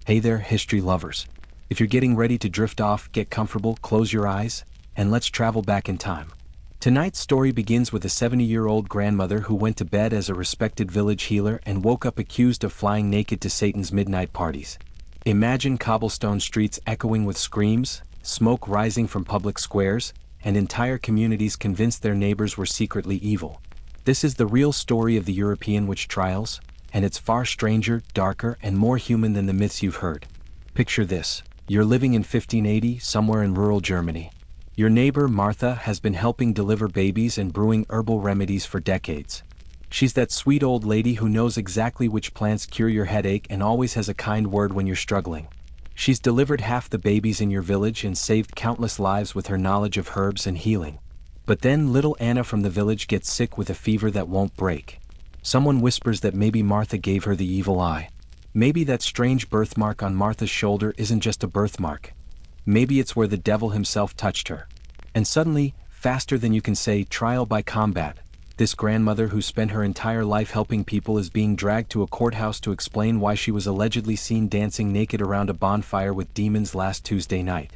Hey there, history lovers. If you're getting ready to drift off, get comfortable, close your eyes, and let's travel back in time. Tonight's story begins with a 70-year-old grandmother who went to bed as a respected village healer and woke up accused of flying naked to Satan's midnight parties. Imagine cobblestone streets echoing with screams, smoke rising from public squares, and entire communities convinced their neighbors were secretly evil. This is the real story of the European witch trials, and it's far stranger, darker, and more human than the myths you've heard. Picture this. You're living in 1580, somewhere in rural Germany. Your neighbor, Martha, has been helping deliver babies and brewing herbal remedies for decades. She's that sweet old lady who knows exactly which plants cure your headache and always has a kind word when you're struggling. She's delivered half the babies in your village and saved countless lives with her knowledge of herbs and healing. But then little Anna from the village gets sick with a fever that won't break. Someone whispers that maybe Martha gave her the evil eye. Maybe that strange birthmark on Martha's shoulder isn't just a birthmark. Maybe it's where the devil himself touched her. And suddenly, faster than you can say trial by combat, this grandmother who spent her entire life helping people is being dragged to a courthouse to explain why she was allegedly seen dancing naked around a bonfire with demons last Tuesday night.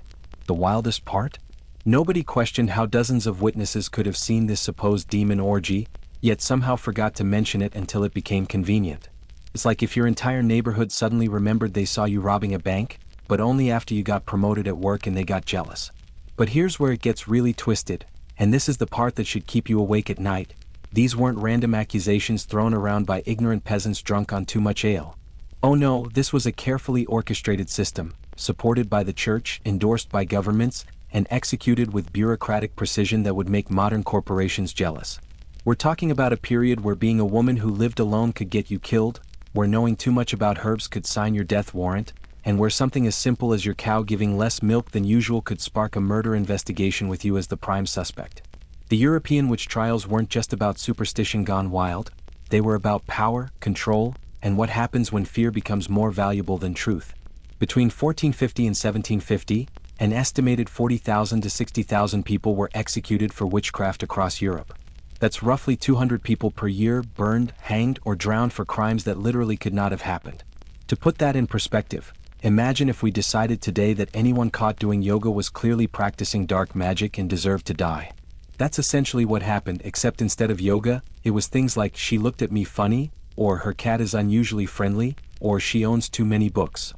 The wildest part? Nobody questioned how dozens of witnesses could have seen this supposed demon orgy, yet somehow forgot to mention it until it became convenient. It's like if your entire neighborhood suddenly remembered they saw you robbing a bank, but only after you got promoted at work and they got jealous. But here's where it gets really twisted, and this is the part that should keep you awake at night. These weren't random accusations thrown around by ignorant peasants drunk on too much ale. Oh no, this was a carefully orchestrated system, supported by the church, endorsed by governments, and executed with bureaucratic precision that would make modern corporations jealous. We're talking about a period where being a woman who lived alone could get you killed, where knowing too much about herbs could sign your death warrant, and where something as simple as your cow giving less milk than usual could spark a murder investigation with you as the prime suspect. The European witch trials weren't just about superstition gone wild, they were about power, control, and what happens when fear becomes more valuable than truth. Between 1450 and 1750, an estimated 40,000 to 60,000 people were executed for witchcraft across Europe. That's roughly 200 people per year burned, hanged, or drowned for crimes that literally could not have happened. To put that in perspective, imagine if we decided today that anyone caught doing yoga was clearly practicing dark magic and deserved to die. That's essentially what happened, except instead of yoga, it was things like "she looked at me funny," or "her cat is unusually friendly," or "she owns too many books."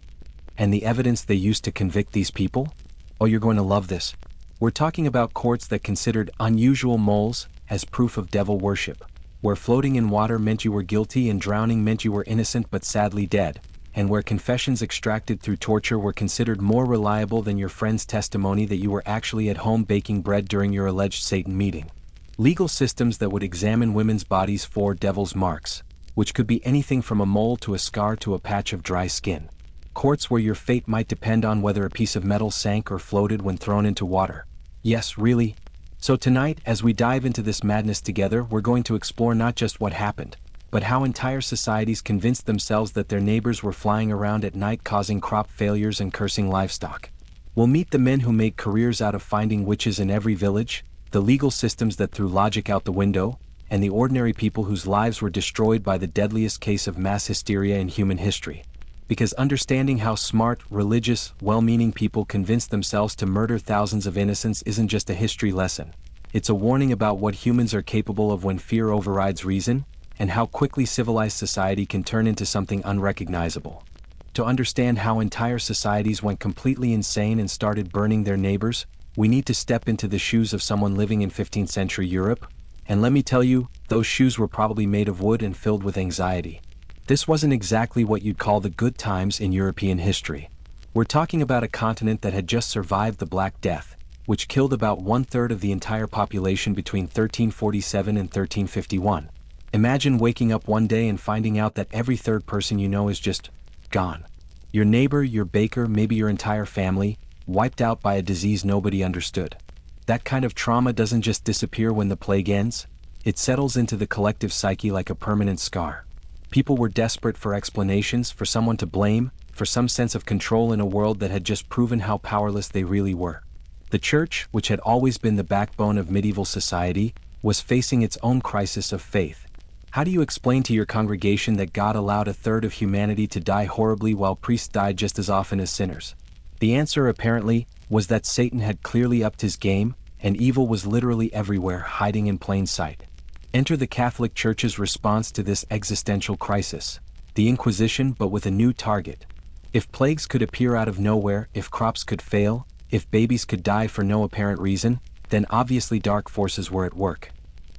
And the evidence they used to convict these people? Oh, you're going to love this. We're talking about courts that considered unusual moles as proof of devil worship, where floating in water meant you were guilty and drowning meant you were innocent but sadly dead, and where confessions extracted through torture were considered more reliable than your friend's testimony that you were actually at home baking bread during your alleged Satan meeting. Legal systems that would examine women's bodies for devil's marks, which could be anything from a mole to a scar to a patch of dry skin. Courts where your fate might depend on whether a piece of metal sank or floated when thrown into water. Yes, really. So tonight, as we dive into this madness together, we're going to explore not just what happened, but how entire societies convinced themselves that their neighbors were flying around at night causing crop failures and cursing livestock. We'll meet the men who made careers out of finding witches in every village, the legal systems that threw logic out the window, and the ordinary people whose lives were destroyed by the deadliest case of mass hysteria in human history. Because understanding how smart, religious, well-meaning people convinced themselves to murder thousands of innocents isn't just a history lesson. It's a warning about what humans are capable of when fear overrides reason, and how quickly civilized society can turn into something unrecognizable. To understand how entire societies went completely insane and started burning their neighbors, we need to step into the shoes of someone living in 15th century Europe, and let me tell you, those shoes were probably made of wood and filled with anxiety. This wasn't exactly what you'd call the good times in European history. We're talking about a continent that had just survived the Black Death, which killed about one-third of the entire population between 1347 and 1351. Imagine waking up one day and finding out that every third person you know is just gone. Your neighbor, your baker, maybe your entire family, wiped out by a disease nobody understood. That kind of trauma doesn't just disappear when the plague ends, it settles into the collective psyche like a permanent scar. People were desperate for explanations, for someone to blame, for some sense of control in a world that had just proven how powerless they really were. The church, which had always been the backbone of medieval society, was facing its own crisis of faith. How do you explain to your congregation that God allowed a third of humanity to die horribly while priests died just as often as sinners? The answer, apparently, was that Satan had clearly upped his game, and evil was literally everywhere, hiding in plain sight. Enter the Catholic Church's response to this existential crisis: the Inquisition, but with a new target. If plagues could appear out of nowhere, if crops could fail, if babies could die for no apparent reason, then obviously dark forces were at work.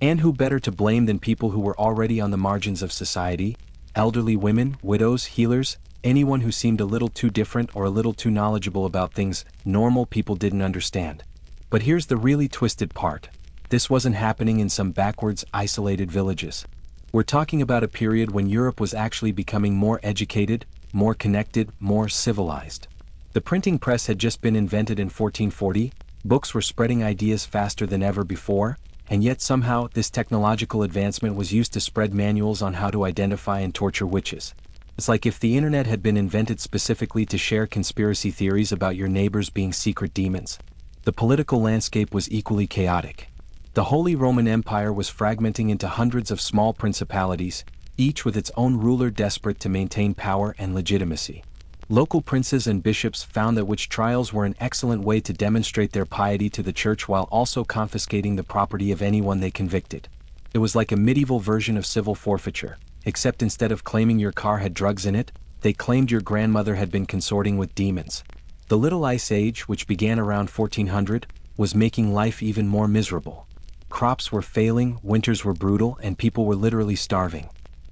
And who better to blame than people who were already on the margins of society? Elderly women, widows, healers, anyone who seemed a little too different or a little too knowledgeable about things normal people didn't understand. But here's the really twisted part. This wasn't happening in some backwards, isolated villages. We're talking about a period when Europe was actually becoming more educated, more connected, more civilized. The printing press had just been invented in 1440, books were spreading ideas faster than ever before, and yet somehow this technological advancement was used to spread manuals on how to identify and torture witches. It's like if the internet had been invented specifically to share conspiracy theories about your neighbors being secret demons. The political landscape was equally chaotic. The Holy Roman Empire was fragmenting into hundreds of small principalities, each with its own ruler desperate to maintain power and legitimacy. Local princes and bishops found that witch trials were an excellent way to demonstrate their piety to the church while also confiscating the property of anyone they convicted. It was like a medieval version of civil forfeiture, except instead of claiming your car had drugs in it, they claimed your grandmother had been consorting with demons. The Little Ice Age, which began around 1400, was making life even more miserable. Crops were failing, winters were brutal, and people were literally starving.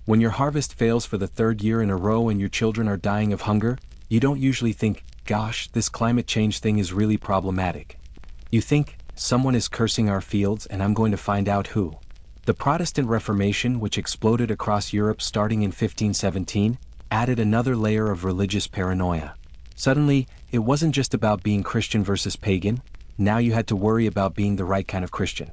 When your harvest fails for the third year in a row and your children are dying of hunger, you don't usually think, gosh, this climate change thing is really problematic. You think, someone is cursing our fields and I'm going to find out who. The Protestant Reformation, which exploded across Europe starting in 1517, added another layer of religious paranoia. Suddenly, it wasn't just about being Christian versus pagan, now you had to worry about being the right kind of Christian.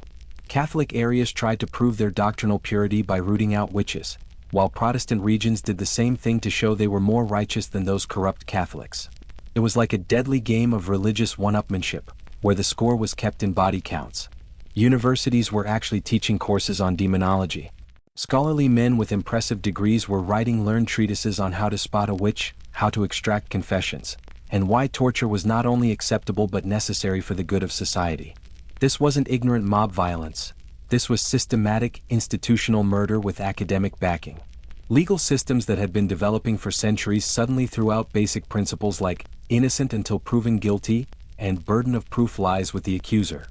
Catholic areas tried to prove their doctrinal purity by rooting out witches, while Protestant regions did the same thing to show they were more righteous than those corrupt Catholics. It was like a deadly game of religious one-upmanship, where the score was kept in body counts. Universities were actually teaching courses on demonology. Scholarly men with impressive degrees were writing learned treatises on how to spot a witch, how to extract confessions, and why torture was not only acceptable but necessary for the good of society. This wasn't ignorant mob violence. This was systematic, institutional murder with academic backing. Legal systems that had been developing for centuries suddenly threw out basic principles like innocent until proven guilty and burden of proof lies with the accuser.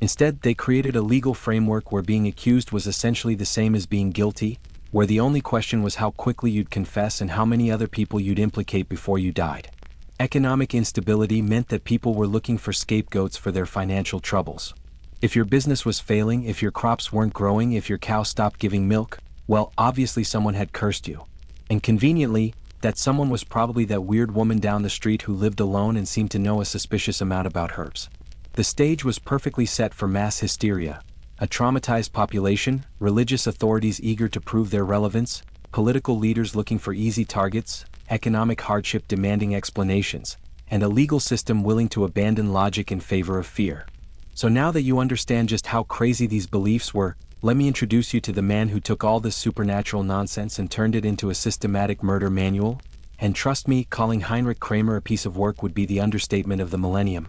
Instead, they created a legal framework where being accused was essentially the same as being guilty, where the only question was how quickly you'd confess and how many other people you'd implicate before you died. Economic instability meant that people were looking for scapegoats for their financial troubles. If your business was failing, if your crops weren't growing, if your cow stopped giving milk, well, obviously someone had cursed you. And conveniently, that someone was probably that weird woman down the street who lived alone and seemed to know a suspicious amount about herbs. The stage was perfectly set for mass hysteria. A traumatized population, religious authorities eager to prove their relevance, political leaders looking for easy targets, economic hardship demanding explanations, and a legal system willing to abandon logic in favor of fear. So now that you understand just how crazy these beliefs were, let me introduce you to the man who took all this supernatural nonsense and turned it into a systematic murder manual. And trust me, calling Heinrich Kramer a piece of work would be the understatement of the millennium.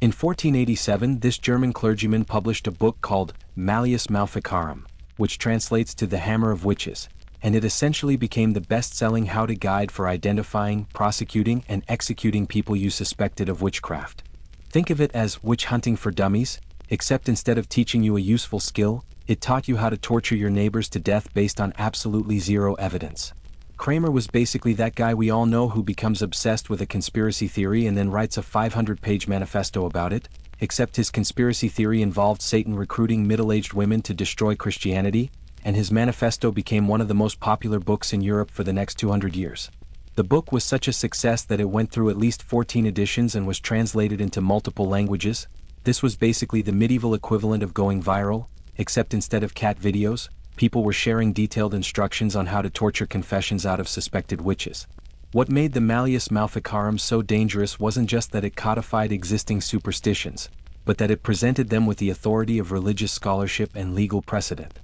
In 1487, this German clergyman published a book called Malleus Maleficarum, which translates to The Hammer of Witches, and it essentially became the best-selling how-to guide for identifying, prosecuting, and executing people you suspected of witchcraft. Think of it as witch hunting for dummies, except instead of teaching you a useful skill, it taught you how to torture your neighbors to death based on absolutely zero evidence. Kramer was basically that guy we all know who becomes obsessed with a conspiracy theory and then writes a 500-page manifesto about it, except his conspiracy theory involved Satan recruiting middle-aged women to destroy Christianity, and his manifesto became one of the most popular books in Europe for the next 200 years. The book was such a success that it went through at least 14 editions and was translated into multiple languages. This was basically the medieval equivalent of going viral, except instead of cat videos, people were sharing detailed instructions on how to torture confessions out of suspected witches. What made the Malleus Maleficarum so dangerous wasn't just that it codified existing superstitions, but that it presented them with the authority of religious scholarship and legal precedent.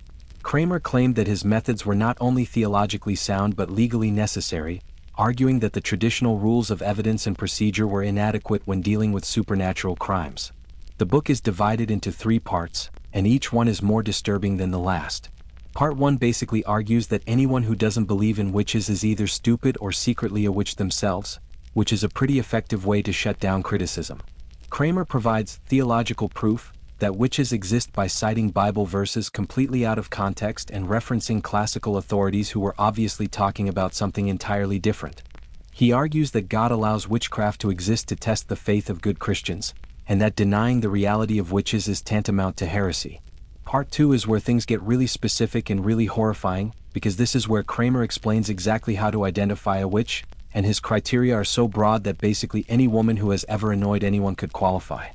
Kramer claimed that his methods were not only theologically sound but legally necessary, arguing that the traditional rules of evidence and procedure were inadequate when dealing with supernatural crimes. The book is divided into 3 parts, and each one is more disturbing than the last. Part 1 basically argues that anyone who doesn't believe in witches is either stupid or secretly a witch themselves, which is a pretty effective way to shut down criticism. Kramer provides theological proof that witches exist by citing Bible verses completely out of context and referencing classical authorities who were obviously talking about something entirely different. He argues that God allows witchcraft to exist to test the faith of good Christians, and that denying the reality of witches is tantamount to heresy. Part 2 is where things get really specific and really horrifying, because this is where Kramer explains exactly how to identify a witch, and his criteria are so broad that basically any woman who has ever annoyed anyone could qualify.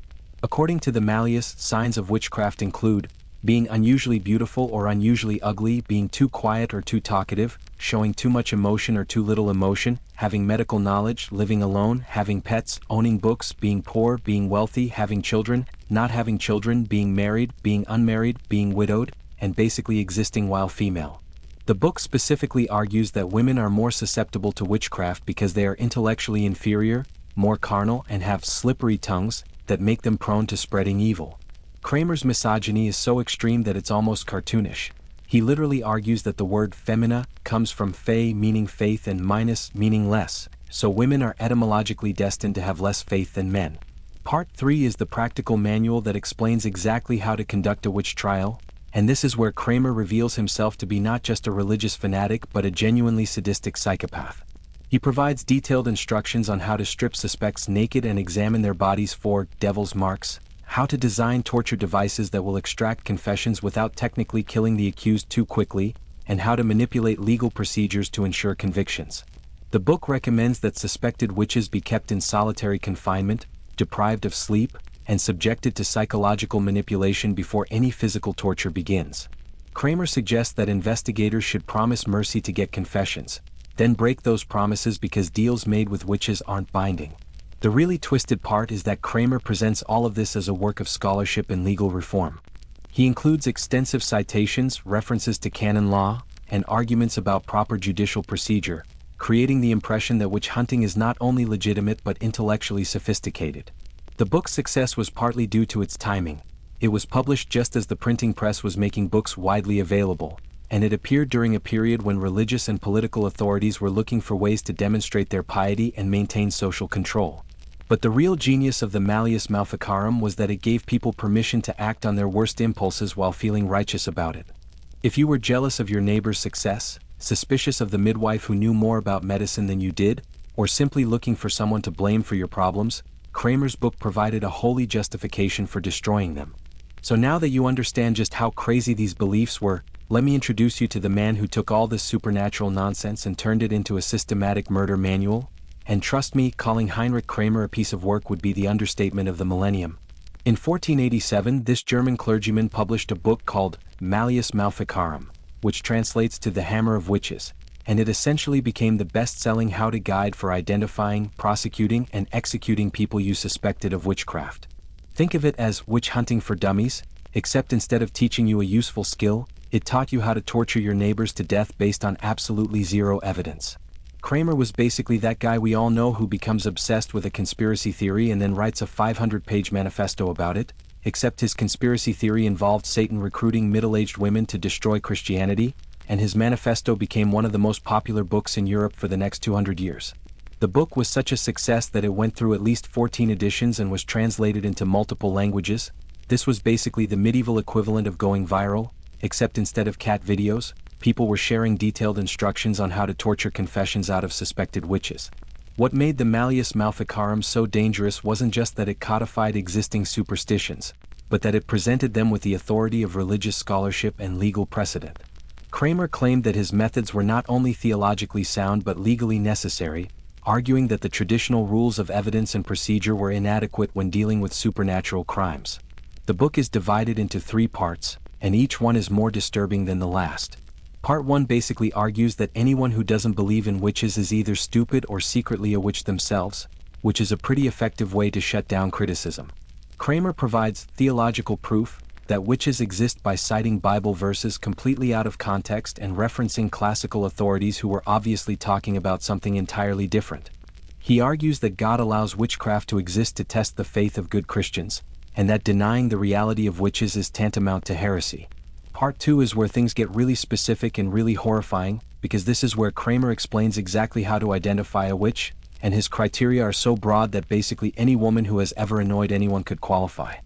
According to the Malleus, signs of witchcraft include being unusually beautiful or unusually ugly, being too quiet or too talkative, showing too much emotion or too little emotion, having medical knowledge, living alone, having pets, owning books, being poor, being wealthy, having children, not having children, being married, being unmarried, being widowed, and basically existing while female. The book specifically argues that women are more susceptible to witchcraft because they are intellectually inferior, more carnal, and have slippery tongues that make them prone to spreading evil. Kramer's misogyny is so extreme that it's almost cartoonish. He literally argues that the word femina comes from fe meaning faith and minus meaning less, so women are etymologically destined to have less faith than men. Part 3 is the practical manual that explains exactly how to conduct a witch trial, and this is where Kramer reveals himself to be not just a religious fanatic but a genuinely sadistic psychopath. He provides detailed instructions on how to strip suspects naked and examine their bodies for devil's marks, how to design torture devices that will extract confessions without technically killing the accused too quickly, and how to manipulate legal procedures to ensure convictions. The book recommends that suspected witches be kept in solitary confinement, deprived of sleep, and subjected to psychological manipulation before any physical torture begins. Kramer suggests that investigators should promise mercy to get confessions, then break those promises because deals made with witches aren't binding. The really twisted part is that Kramer presents all of this as a work of scholarship and legal reform. He includes extensive citations, references to canon law, and arguments about proper judicial procedure, creating the impression that witch hunting is not only legitimate but intellectually sophisticated. The book's success was partly due to its timing. It was published just as the printing press was making books widely available, and it appeared during a period when religious and political authorities were looking for ways to demonstrate their piety and maintain social control. But the real genius of the Malleus Maleficarum was that it gave people permission to act on their worst impulses while feeling righteous about it. If you were jealous of your neighbor's success, suspicious of the midwife who knew more about medicine than you did, or simply looking for someone to blame for your problems, Kramer's book provided a holy justification for destroying them. So now that you understand just how crazy these beliefs were, let me introduce you to the man who took all this supernatural nonsense and turned it into a systematic murder manual. And trust me, calling Heinrich Kramer a piece of work would be the understatement of the millennium. In 1487, this German clergyman published a book called Malleus Maleficarum, which translates to The Hammer of Witches, and it essentially became the best-selling how-to guide for identifying, prosecuting, and executing people you suspected of witchcraft. Think of it as witch hunting for dummies, except instead of teaching you a useful skill, it taught you how to torture your neighbors to death based on absolutely zero evidence. Kramer was basically that guy we all know who becomes obsessed with a conspiracy theory and then writes a 500-page manifesto about it, except his conspiracy theory involved Satan recruiting middle-aged women to destroy Christianity, and his manifesto became one of the most popular books in Europe for the next 200 years. The book was such a success that it went through at least 14 editions and was translated into multiple languages. This was basically the medieval equivalent of going viral, except instead of cat videos, people were sharing detailed instructions on how to torture confessions out of suspected witches. What made the Malleus Maleficarum so dangerous wasn't just that it codified existing superstitions, but that it presented them with the authority of religious scholarship and legal precedent. Kramer claimed that his methods were not only theologically sound but legally necessary, arguing that the traditional rules of evidence and procedure were inadequate when dealing with supernatural crimes. The book is divided into 3 parts, and each one is more disturbing than the last. Part 1 basically argues that anyone who doesn't believe in witches is either stupid or secretly a witch themselves, which is a pretty effective way to shut down criticism. Kramer provides theological proof that witches exist by citing Bible verses completely out of context and referencing classical authorities who were obviously talking about something entirely different. He argues that God allows witchcraft to exist to test the faith of good Christians, and that denying the reality of witches is tantamount to heresy. Part 2 is where things get really specific and really horrifying, because this is where Kramer explains exactly how to identify a witch, and his criteria are so broad that basically any woman who has ever annoyed anyone could qualify.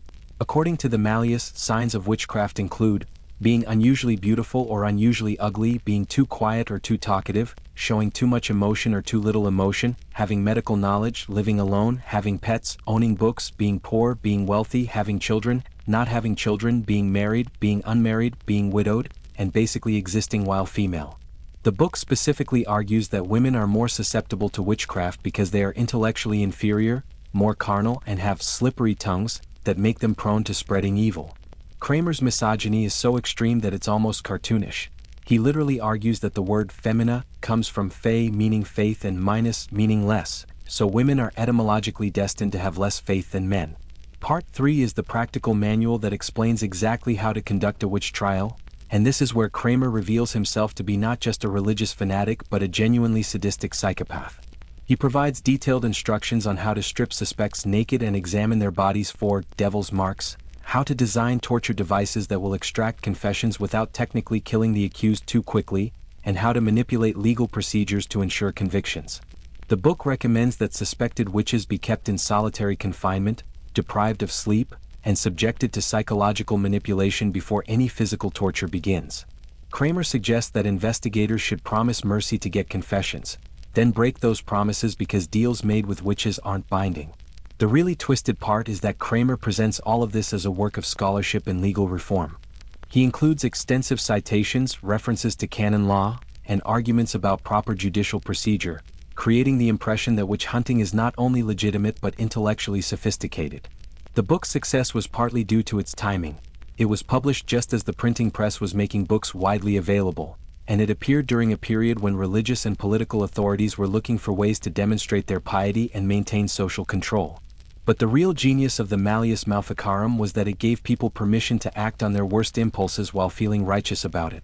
According to the Malleus, signs of witchcraft include being unusually beautiful or unusually ugly, being too quiet or too talkative, showing too much emotion or too little emotion, having medical knowledge, living alone, having pets, owning books, being poor, being wealthy, having children, not having children, being married, being unmarried, being widowed, and basically existing while female. The book specifically argues that women are more susceptible to witchcraft because they are intellectually inferior, more carnal, and have slippery tongues that make them prone to spreading evil. Kramer's misogyny is so extreme that it's almost cartoonish. He literally argues that the word femina comes from fe meaning faith and minus meaning less, so women are etymologically destined to have less faith than men. Part 3 is the practical manual that explains exactly how to conduct a witch trial, and this is where Kramer reveals himself to be not just a religious fanatic but a genuinely sadistic psychopath. He provides detailed instructions on how to strip suspects naked and examine their bodies for devil's marks, how to design torture devices that will extract confessions without technically killing the accused too quickly, and how to manipulate legal procedures to ensure convictions. The book recommends that suspected witches be kept in solitary confinement, deprived of sleep, and subjected to psychological manipulation before any physical torture begins. Kramer suggests that investigators should promise mercy to get confessions, then break those promises because deals made with witches aren't binding. The really twisted part is that Kramer presents all of this as a work of scholarship and legal reform. He includes extensive citations, references to canon law, and arguments about proper judicial procedure, creating the impression that witch hunting is not only legitimate but intellectually sophisticated. The book's success was partly due to its timing. It was published just as the printing press was making books widely available, and it appeared during a period when religious and political authorities were looking for ways to demonstrate their piety and maintain social control. But the real genius of the Malleus Maleficarum was that it gave people permission to act on their worst impulses while feeling righteous about it.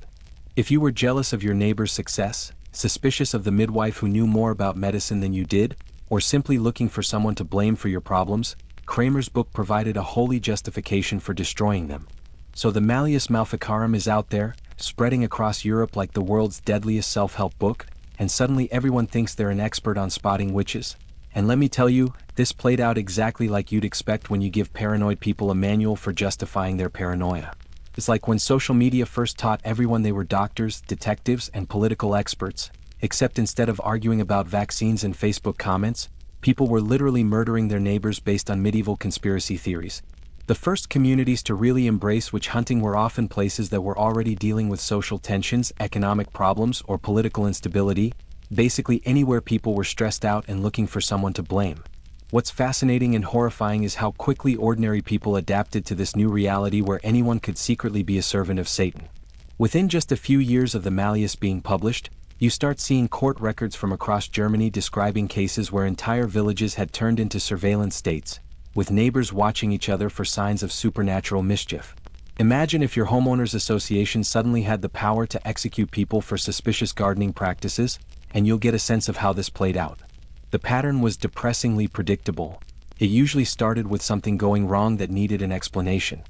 If you were jealous of your neighbor's success, suspicious of the midwife who knew more about medicine than you did, or simply looking for someone to blame for your problems, Kramer's book provided a holy justification for destroying them. So the Malleus Maleficarum is out there, spreading across Europe like the world's deadliest self-help book, and suddenly everyone thinks they're an expert on spotting witches. And let me tell you, this played out exactly like you'd expect when you give paranoid people a manual for justifying their paranoia. It's like when social media first taught everyone they were doctors, detectives, and political experts, except instead of arguing about vaccines and Facebook comments, people were literally murdering their neighbors based on medieval conspiracy theories. The first communities to really embrace witch hunting were often places that were already dealing with social tensions, economic problems, or political instability, basically anywhere people were stressed out and looking for someone to blame. What's fascinating and horrifying is how quickly ordinary people adapted to this new reality where anyone could secretly be a servant of Satan. Within just a few years of the Malleus being published, you start seeing court records from across Germany describing cases where entire villages had turned into surveillance states, with neighbors watching each other for signs of supernatural mischief. Imagine if your homeowners association suddenly had the power to execute people for suspicious gardening practices, and you'll get a sense of how this played out. The pattern was depressingly predictable. It usually started with something going wrong that needed an explanation.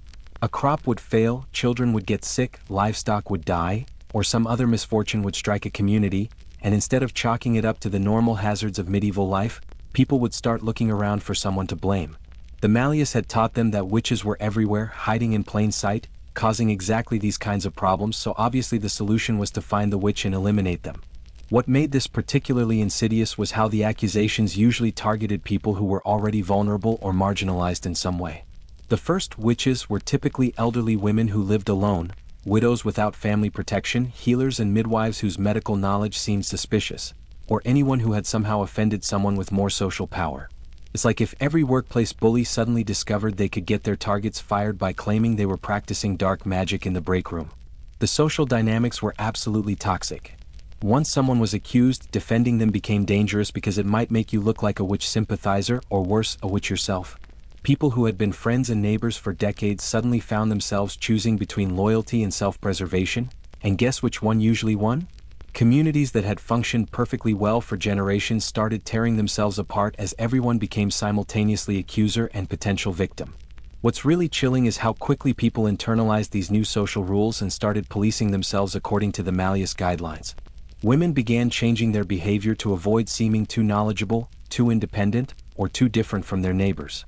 A crop would fail, children would get sick, livestock would die, or some other misfortune would strike a community, and instead of chalking it up to the normal hazards of medieval life, people would start looking around for someone to blame. The Malleus had taught them that witches were everywhere, hiding in plain sight, causing exactly these kinds of problems, so obviously the solution was to find the witch and eliminate them. What made this particularly insidious was how the accusations usually targeted people who were already vulnerable or marginalized in some way. The first witches were typically elderly women who lived alone, widows without family protection, healers and midwives whose medical knowledge seemed suspicious, or anyone who had somehow offended someone with more social power. It's like if every workplace bully suddenly discovered they could get their targets fired by claiming they were practicing dark magic in the break room. The social dynamics were absolutely toxic. Once someone was accused, defending them became dangerous because it might make you look like a witch sympathizer, or worse, a witch yourself. People who had been friends and neighbors for decades suddenly found themselves choosing between loyalty and self-preservation, and guess which one usually won? Communities that had functioned perfectly well for generations started tearing themselves apart as everyone became simultaneously accuser and potential victim. What's really chilling is how quickly people internalized these new social rules and started policing themselves according to the Malleus guidelines. Women began changing their behavior to avoid seeming too knowledgeable, too independent, or too different from their neighbors.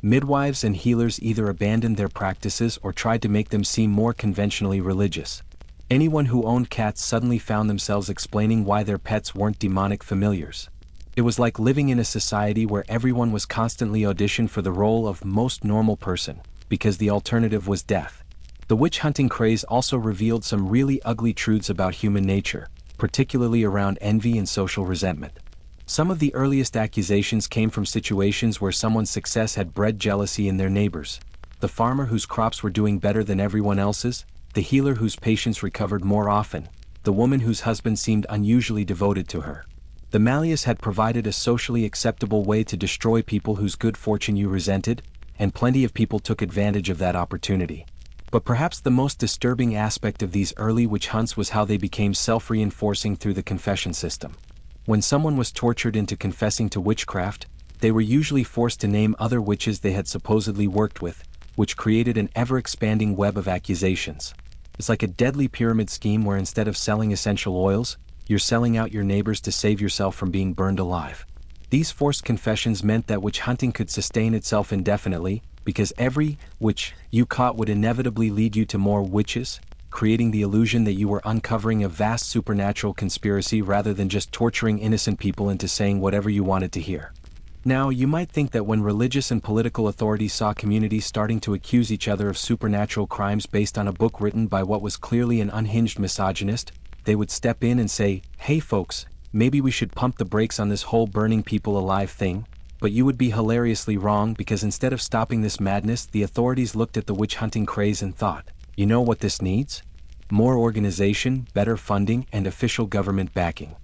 Midwives and healers either abandoned their practices or tried to make them seem more conventionally religious. Anyone who owned cats suddenly found themselves explaining why their pets weren't demonic familiars. It was like living in a society where everyone was constantly auditioned for the role of most normal person, because the alternative was death. The witch hunting craze also revealed some really ugly truths about human nature, particularly around envy and social resentment. Some of the earliest accusations came from situations where someone's success had bred jealousy in their neighbors. The farmer whose crops were doing better than everyone else's, the healer whose patients recovered more often, the woman whose husband seemed unusually devoted to her. The Malleus had provided a socially acceptable way to destroy people whose good fortune you resented, and plenty of people took advantage of that opportunity. But perhaps the most disturbing aspect of these early witch hunts was how they became self-reinforcing through the confession system. When someone was tortured into confessing to witchcraft, they were usually forced to name other witches they had supposedly worked with, which created an ever-expanding web of accusations. It's like a deadly pyramid scheme where instead of selling essential oils, you're selling out your neighbors to save yourself from being burned alive. These forced confessions meant that witch hunting could sustain itself indefinitely, because every witch you caught would inevitably lead you to more witches, creating the illusion that you were uncovering a vast supernatural conspiracy rather than just torturing innocent people into saying whatever you wanted to hear. Now, you might think that when religious and political authorities saw communities starting to accuse each other of supernatural crimes based on a book written by what was clearly an unhinged misogynist, they would step in and say, "Hey folks, maybe we should pump the brakes on this whole burning people alive thing," but you would be hilariously wrong because instead of stopping this madness, the authorities looked at the witch hunting craze and thought, you know what this needs? More organization, better funding, and official government backing.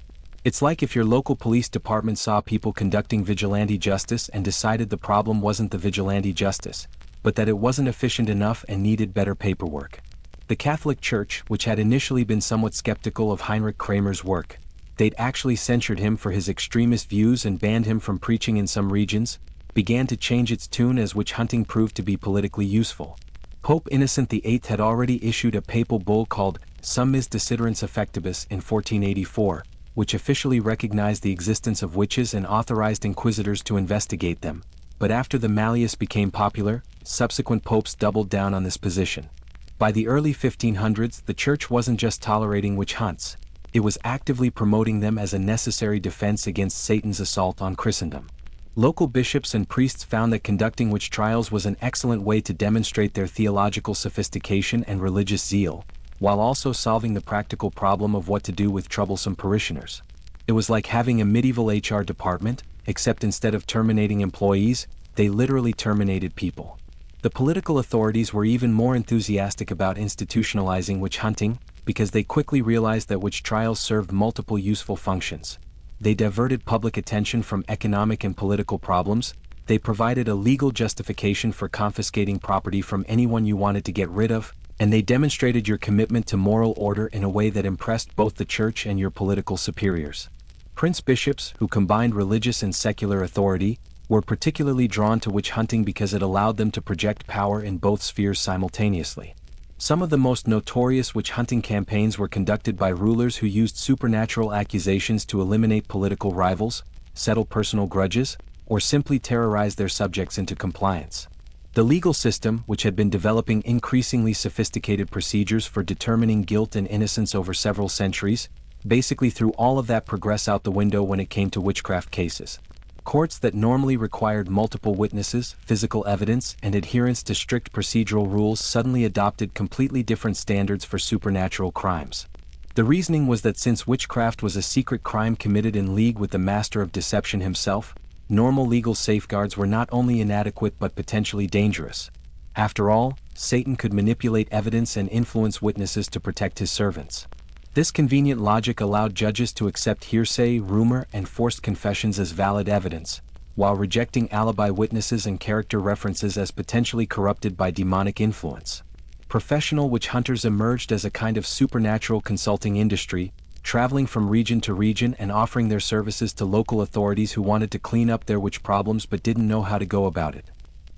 It's like if your local police department saw people conducting vigilante justice and decided the problem wasn't the vigilante justice, but that it wasn't efficient enough and needed better paperwork. The Catholic Church, which had initially been somewhat skeptical of Heinrich Kramer's work, they'd actually censured him for his extremist views and banned him from preaching in some regions, began to change its tune as witch hunting proved to be politically useful. Pope Innocent VIII had already issued a papal bull called Summis Desiderans Effectibus in 1484, which officially recognized the existence of witches and authorized inquisitors to investigate them. But after the Malleus became popular, subsequent popes doubled down on this position. By the early 1500s, the Church wasn't just tolerating witch hunts, it was actively promoting them as a necessary defense against Satan's assault on Christendom. Local bishops and priests found that conducting witch trials was an excellent way to demonstrate their theological sophistication and religious zeal, while also solving the practical problem of what to do with troublesome parishioners. It was like having a medieval HR department, except instead of terminating employees, they literally terminated people. The political authorities were even more enthusiastic about institutionalizing witch hunting, because they quickly realized that witch trials served multiple useful functions. They diverted public attention from economic and political problems, they provided a legal justification for confiscating property from anyone you wanted to get rid of, and they demonstrated your commitment to moral order in a way that impressed both the church and your political superiors. Prince-bishops, who combined religious and secular authority, were particularly drawn to witch hunting because it allowed them to project power in both spheres simultaneously. Some of the most notorious witch hunting campaigns were conducted by rulers who used supernatural accusations to eliminate political rivals, settle personal grudges, or simply terrorize their subjects into compliance. The legal system, which had been developing increasingly sophisticated procedures for determining guilt and innocence over several centuries, basically threw all of that progress out the window when it came to witchcraft cases. Courts that normally required multiple witnesses, physical evidence, and adherence to strict procedural rules suddenly adopted completely different standards for supernatural crimes. The reasoning was that since witchcraft was a secret crime committed in league with the master of deception himself, normal legal safeguards were not only inadequate but potentially dangerous. After all, Satan could manipulate evidence and influence witnesses to protect his servants. This convenient logic allowed judges to accept hearsay, rumor, and forced confessions as valid evidence, while rejecting alibi witnesses and character references as potentially corrupted by demonic influence. Professional witch hunters emerged as a kind of supernatural consulting industry, traveling from region to region and offering their services to local authorities who wanted to clean up their witch problems but didn't know how to go about it.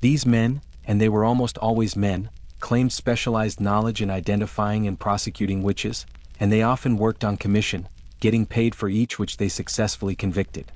These men, and they were almost always men, claimed specialized knowledge in identifying and prosecuting witches, and they often worked on commission, getting paid for each witch they successfully convicted.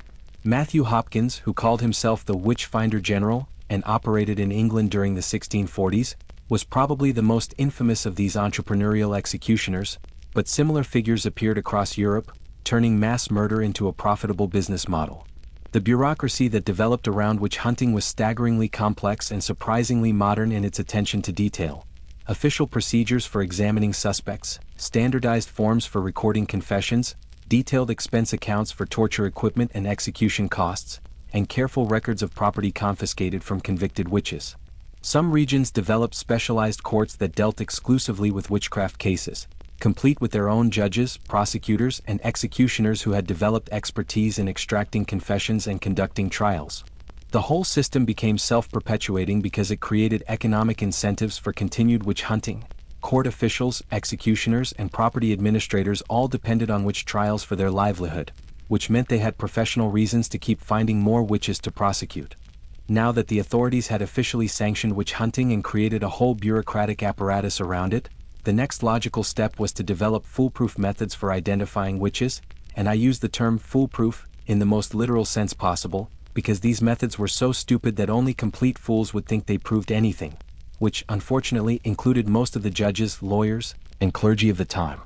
Matthew Hopkins, who called himself the Witch Finder General and operated in England during the 1640s, was probably the most infamous of these entrepreneurial executioners, but similar figures appeared across Europe, turning mass murder into a profitable business model. The bureaucracy that developed around witch hunting was staggeringly complex and surprisingly modern in its attention to detail. Official procedures for examining suspects, standardized forms for recording confessions, detailed expense accounts for torture equipment and execution costs, and careful records of property confiscated from convicted witches. Some regions developed specialized courts that dealt exclusively with witchcraft cases, complete with their own judges, prosecutors, and executioners who had developed expertise in extracting confessions and conducting trials. The whole system became self-perpetuating because it created economic incentives for continued witch hunting. Court officials, executioners, and property administrators all depended on witch trials for their livelihood, which meant they had professional reasons to keep finding more witches to prosecute. Now that the authorities had officially sanctioned witch hunting and created a whole bureaucratic apparatus around it, the next logical step was to develop foolproof methods for identifying witches, and I use the term foolproof in the most literal sense possible, because these methods were so stupid that only complete fools would think they proved anything, which unfortunately included most of the judges, lawyers, and clergy of the time.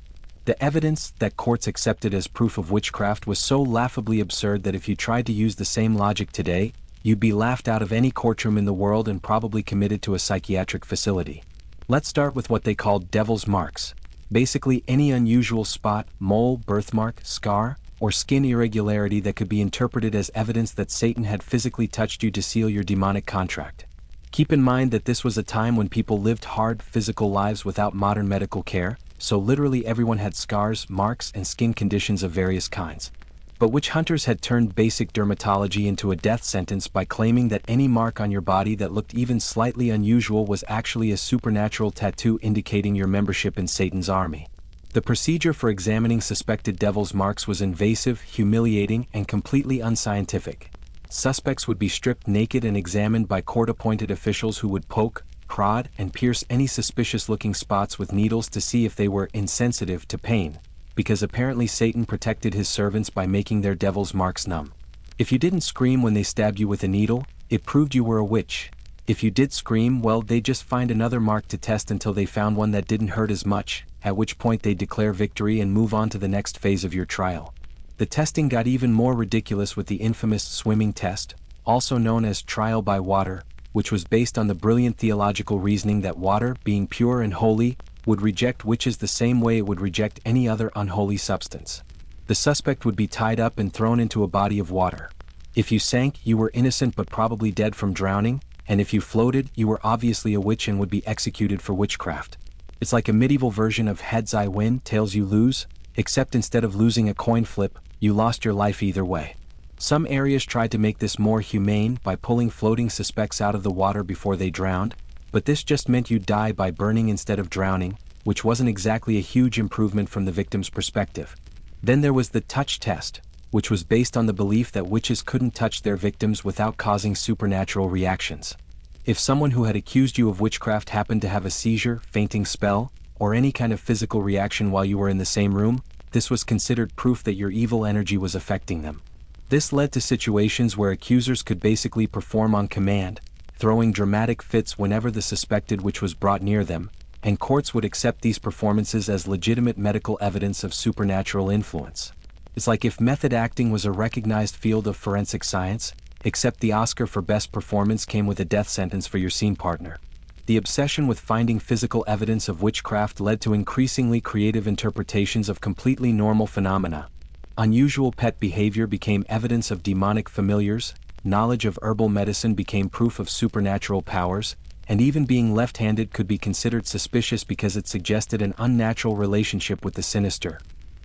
The evidence that courts accepted as proof of witchcraft was so laughably absurd that if you tried to use the same logic today, you'd be laughed out of any courtroom in the world and probably committed to a psychiatric facility. Let's start with what they called devil's marks. Basically any unusual spot, mole, birthmark, scar, or skin irregularity that could be interpreted as evidence that Satan had physically touched you to seal your demonic contract. Keep in mind that this was a time when people lived hard, physical lives without modern medical care, so literally everyone had scars, marks, and skin conditions of various kinds. But witch hunters had turned basic dermatology into a death sentence by claiming that any mark on your body that looked even slightly unusual was actually a supernatural tattoo indicating your membership in Satan's army. The procedure for examining suspected devil's marks was invasive, humiliating, and completely unscientific. Suspects would be stripped naked and examined by court-appointed officials who would poke, prod, and pierce any suspicious-looking spots with needles to see if they were insensitive to pain, because apparently Satan protected his servants by making their devil's marks numb. If you didn't scream when they stabbed you with a needle, it proved you were a witch. If you did scream, well, they'd just find another mark to test until they found one that didn't hurt as much, at which point they'd declare victory and move on to the next phase of your trial. The testing got even more ridiculous with the infamous swimming test, also known as trial by water, which was based on the brilliant theological reasoning that water, being pure and holy, would reject witches the same way it would reject any other unholy substance. The suspect would be tied up and thrown into a body of water. If you sank, you were innocent but probably dead from drowning, and if you floated, you were obviously a witch and would be executed for witchcraft. It's like a medieval version of heads I win, tails you lose, except instead of losing a coin flip, you lost your life either way. Some areas tried to make this more humane by pulling floating suspects out of the water before they drowned, but this just meant you'd die by burning instead of drowning, which wasn't exactly a huge improvement from the victim's perspective. Then there was the touch test, which was based on the belief that witches couldn't touch their victims without causing supernatural reactions. If someone who had accused you of witchcraft happened to have a seizure, fainting spell, or any kind of physical reaction while you were in the same room, this was considered proof that your evil energy was affecting them. This led to situations where accusers could basically perform on command, throwing dramatic fits whenever the suspected witch was brought near them, and courts would accept these performances as legitimate medical evidence of supernatural influence. It's like if method acting was a recognized field of forensic science, except the Oscar for best performance came with a death sentence for your scene partner. The obsession with finding physical evidence of witchcraft led to increasingly creative interpretations of completely normal phenomena. Unusual pet behavior became evidence of demonic familiars, knowledge of herbal medicine became proof of supernatural powers, and even being left-handed could be considered suspicious because it suggested an unnatural relationship with the sinister.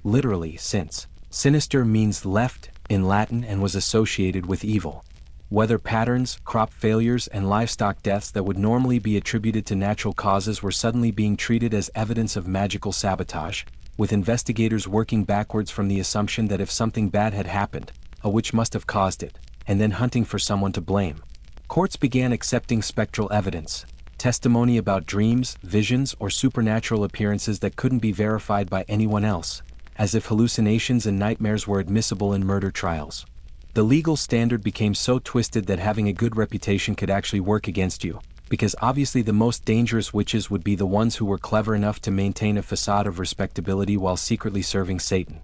Literally, since sinister means left in Latin and was associated with evil. Weather patterns, crop failures, and livestock deaths that would normally be attributed to natural causes were suddenly being treated as evidence of magical sabotage, with investigators working backwards from the assumption that if something bad had happened, a witch must have caused it, and then hunting for someone to blame. Courts began accepting spectral evidence, testimony about dreams, visions, or supernatural appearances that couldn't be verified by anyone else, as if hallucinations and nightmares were admissible in murder trials. The legal standard became so twisted that having a good reputation could actually work against you, because obviously the most dangerous witches would be the ones who were clever enough to maintain a facade of respectability while secretly serving Satan.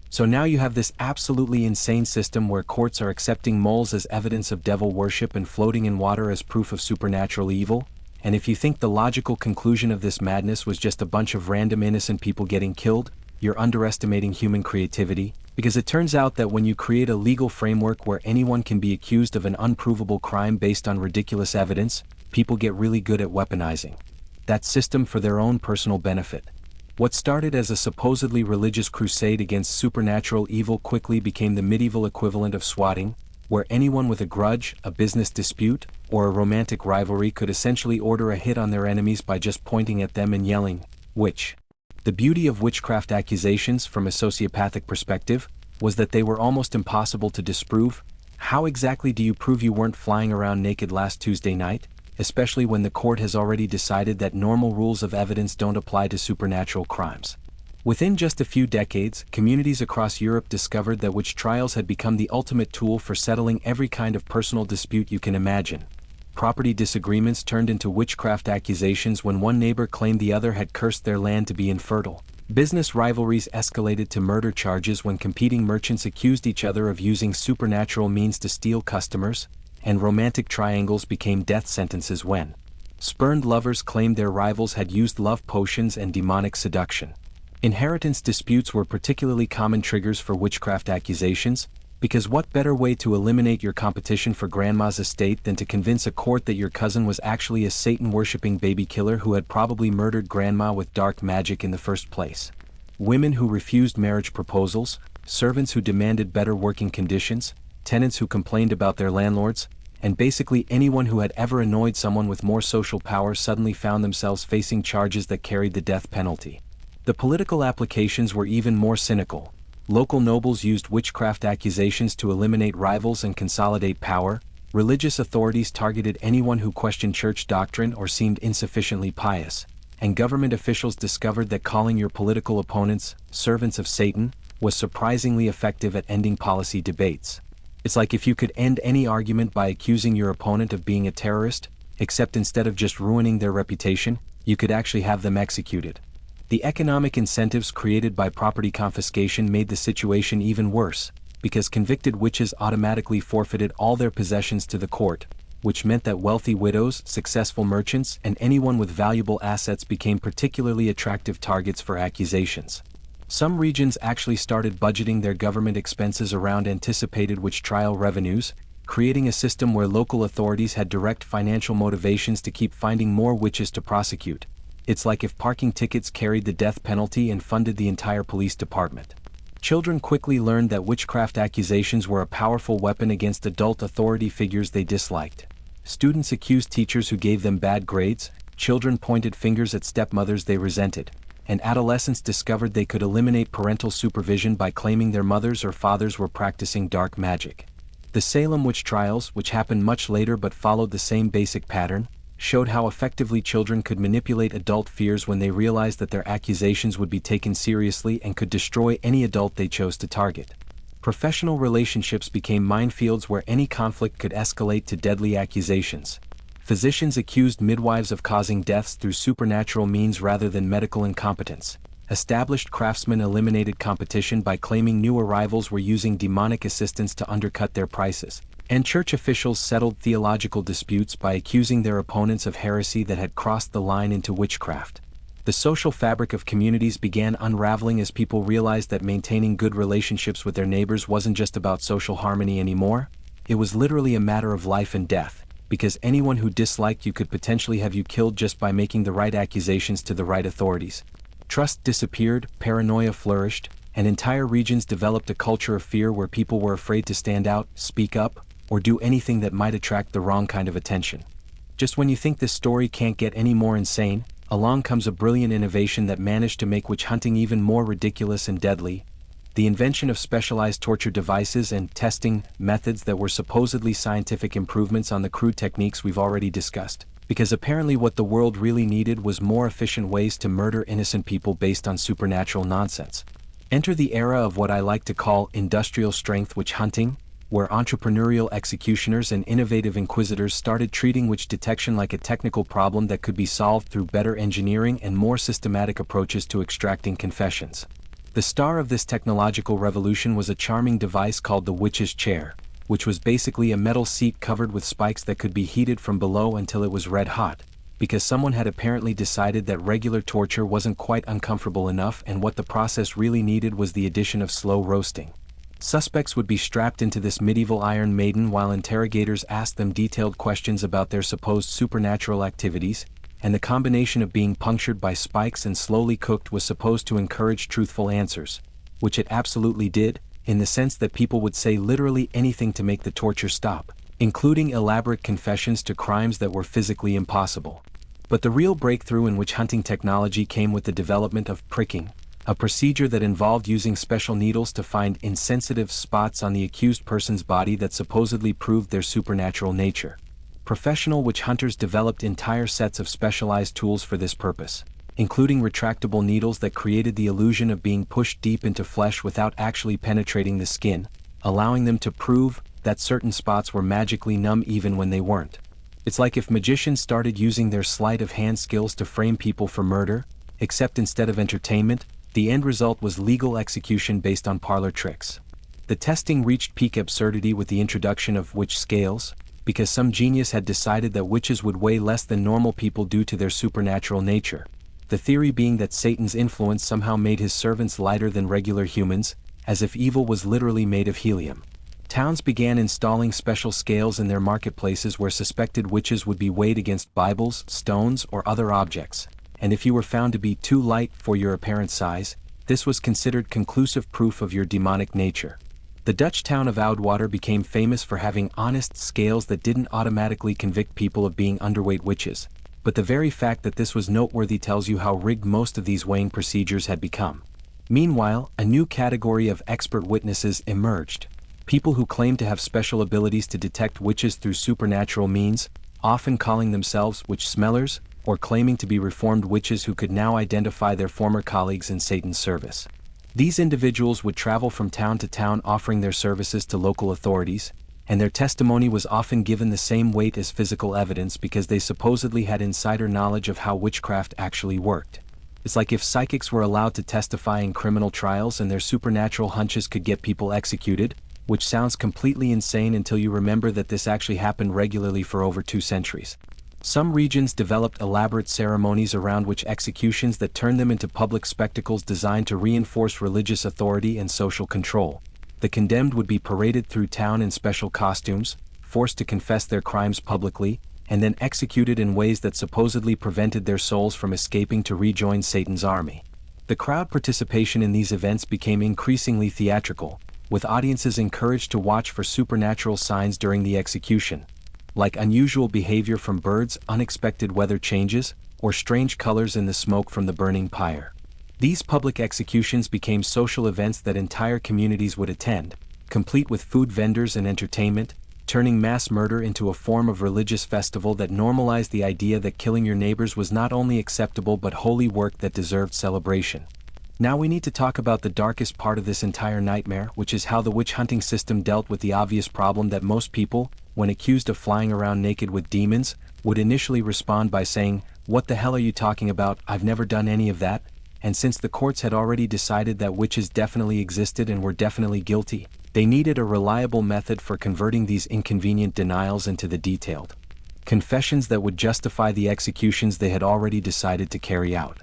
So now you have this absolutely insane system where courts are accepting moles as evidence of devil worship and floating in water as proof of supernatural evil. And if you think the logical conclusion of this madness was just a bunch of random innocent people getting killed, you're underestimating human creativity, because it turns out that when you create a legal framework where anyone can be accused of an unprovable crime based on ridiculous evidence, people get really good at weaponizing that system for their own personal benefit. What started as a supposedly religious crusade against supernatural evil quickly became the medieval equivalent of swatting, where anyone with a grudge, a business dispute, or a romantic rivalry could essentially order a hit on their enemies by just pointing at them and yelling, "Witch." The beauty of witchcraft accusations from a sociopathic perspective was that they were almost impossible to disprove. How exactly do you prove you weren't flying around naked last Tuesday night, especially when the court has already decided that normal rules of evidence don't apply to supernatural crimes? Within just a few decades, communities across Europe discovered that witch trials had become the ultimate tool for settling every kind of personal dispute you can imagine. Property disagreements turned into witchcraft accusations when one neighbor claimed the other had cursed their land to be infertile. Business rivalries escalated to murder charges when competing merchants accused each other of using supernatural means to steal customers, and romantic triangles became death sentences when spurned lovers claimed their rivals had used love potions and demonic seduction. Inheritance disputes were particularly common triggers for witchcraft accusations, because what better way to eliminate your competition for grandma's estate than to convince a court that your cousin was actually a Satan-worshipping baby killer who had probably murdered grandma with dark magic in the first place? Women who refused marriage proposals, servants who demanded better working conditions, tenants who complained about their landlords, and basically anyone who had ever annoyed someone with more social power suddenly found themselves facing charges that carried the death penalty. The political applications were even more cynical. Local nobles used witchcraft accusations to eliminate rivals and consolidate power. Religious authorities targeted anyone who questioned church doctrine or seemed insufficiently pious. And government officials discovered that calling your political opponents servants of Satan was surprisingly effective at ending policy debates. It's like if you could end any argument by accusing your opponent of being a terrorist, except instead of just ruining their reputation, you could actually have them executed. The economic incentives created by property confiscation made the situation even worse, because convicted witches automatically forfeited all their possessions to the court, which meant that wealthy widows, successful merchants, and anyone with valuable assets became particularly attractive targets for accusations. Some regions actually started budgeting their government expenses around anticipated witch trial revenues, creating a system where local authorities had direct financial motivations to keep finding more witches to prosecute. It's like if parking tickets carried the death penalty and funded the entire police department. Children quickly learned that witchcraft accusations were a powerful weapon against adult authority figures they disliked. Students accused teachers who gave them bad grades, children pointed fingers at stepmothers they resented, and adolescents discovered they could eliminate parental supervision by claiming their mothers or fathers were practicing dark magic. The Salem witch trials, which happened much later but followed the same basic pattern, showed how effectively children could manipulate adult fears when they realized that their accusations would be taken seriously and could destroy any adult they chose to target. Professional relationships became minefields where any conflict could escalate to deadly accusations. Physicians accused midwives of causing deaths through supernatural means rather than medical incompetence. Established craftsmen eliminated competition by claiming new arrivals were using demonic assistance to undercut their prices. And church officials settled theological disputes by accusing their opponents of heresy that had crossed the line into witchcraft. The social fabric of communities began unraveling as people realized that maintaining good relationships with their neighbors wasn't just about social harmony anymore. It was literally a matter of life and death, because anyone who disliked you could potentially have you killed just by making the right accusations to the right authorities. Trust disappeared, paranoia flourished, and entire regions developed a culture of fear where people were afraid to stand out, speak up, or do anything that might attract the wrong kind of attention. Just when you think this story can't get any more insane, along comes a brilliant innovation that managed to make witch hunting even more ridiculous and deadly: the invention of specialized torture devices and testing methods that were supposedly scientific improvements on the crude techniques we've already discussed. Because apparently what the world really needed was more efficient ways to murder innocent people based on supernatural nonsense. Enter the era of what I like to call industrial strength witch hunting, where entrepreneurial executioners and innovative inquisitors started treating witch detection like a technical problem that could be solved through better engineering and more systematic approaches to extracting confessions. The star of this technological revolution was a charming device called the witch's chair, which was basically a metal seat covered with spikes that could be heated from below until it was red hot, because someone had apparently decided that regular torture wasn't quite uncomfortable enough and what the process really needed was the addition of slow roasting. Suspects would be strapped into this medieval Iron Maiden while interrogators asked them detailed questions about their supposed supernatural activities, and the combination of being punctured by spikes and slowly cooked was supposed to encourage truthful answers, which it absolutely did, in the sense that people would say literally anything to make the torture stop, including elaborate confessions to crimes that were physically impossible. But the real breakthrough in witch hunting technology came with the development of pricking, a procedure that involved using special needles to find insensitive spots on the accused person's body that supposedly proved their supernatural nature. Professional witch hunters developed entire sets of specialized tools for this purpose, including retractable needles that created the illusion of being pushed deep into flesh without actually penetrating the skin, allowing them to prove that certain spots were magically numb even when they weren't. It's like if magicians started using their sleight of hand skills to frame people for murder, except instead of entertainment, the end result was legal execution based on parlor tricks. The testing reached peak absurdity with the introduction of witch scales, because some genius had decided that witches would weigh less than normal people due to their supernatural nature. The theory being that Satan's influence somehow made his servants lighter than regular humans, as if evil was literally made of helium. Towns began installing special scales in their marketplaces where suspected witches would be weighed against Bibles, stones, or other objects, and if you were found to be too light for your apparent size, this was considered conclusive proof of your demonic nature. The Dutch town of Oudwater became famous for having honest scales that didn't automatically convict people of being underweight witches, but the very fact that this was noteworthy tells you how rigged most of these weighing procedures had become. Meanwhile, a new category of expert witnesses emerged: people who claimed to have special abilities to detect witches through supernatural means, often calling themselves witch smellers, or claiming to be reformed witches who could now identify their former colleagues in Satan's service. These individuals would travel from town to town offering their services to local authorities, and their testimony was often given the same weight as physical evidence because they supposedly had insider knowledge of how witchcraft actually worked. It's like if psychics were allowed to testify in criminal trials and their supernatural hunches could get people executed, which sounds completely insane until you remember that this actually happened regularly for over 2 centuries. Some regions developed elaborate ceremonies around witch executions that turned them into public spectacles designed to reinforce religious authority and social control. The condemned would be paraded through town in special costumes, forced to confess their crimes publicly, and then executed in ways that supposedly prevented their souls from escaping to rejoin Satan's army. The crowd participation in these events became increasingly theatrical, with audiences encouraged to watch for supernatural signs during the execution, like unusual behavior from birds, unexpected weather changes, or strange colors in the smoke from the burning pyre. These public executions became social events that entire communities would attend, complete with food vendors and entertainment, turning mass murder into a form of religious festival that normalized the idea that killing your neighbors was not only acceptable but holy work that deserved celebration. Now we need to talk about the darkest part of this entire nightmare, which is how the witch hunting system dealt with the obvious problem that most people, when accused of flying around naked with demons, would initially respond by saying, "What the hell are you talking about? I've never done any of that." And since the courts had already decided that witches definitely existed and were definitely guilty, they needed a reliable method for converting these inconvenient denials into the detailed confessions that would justify the executions they had already decided to carry out.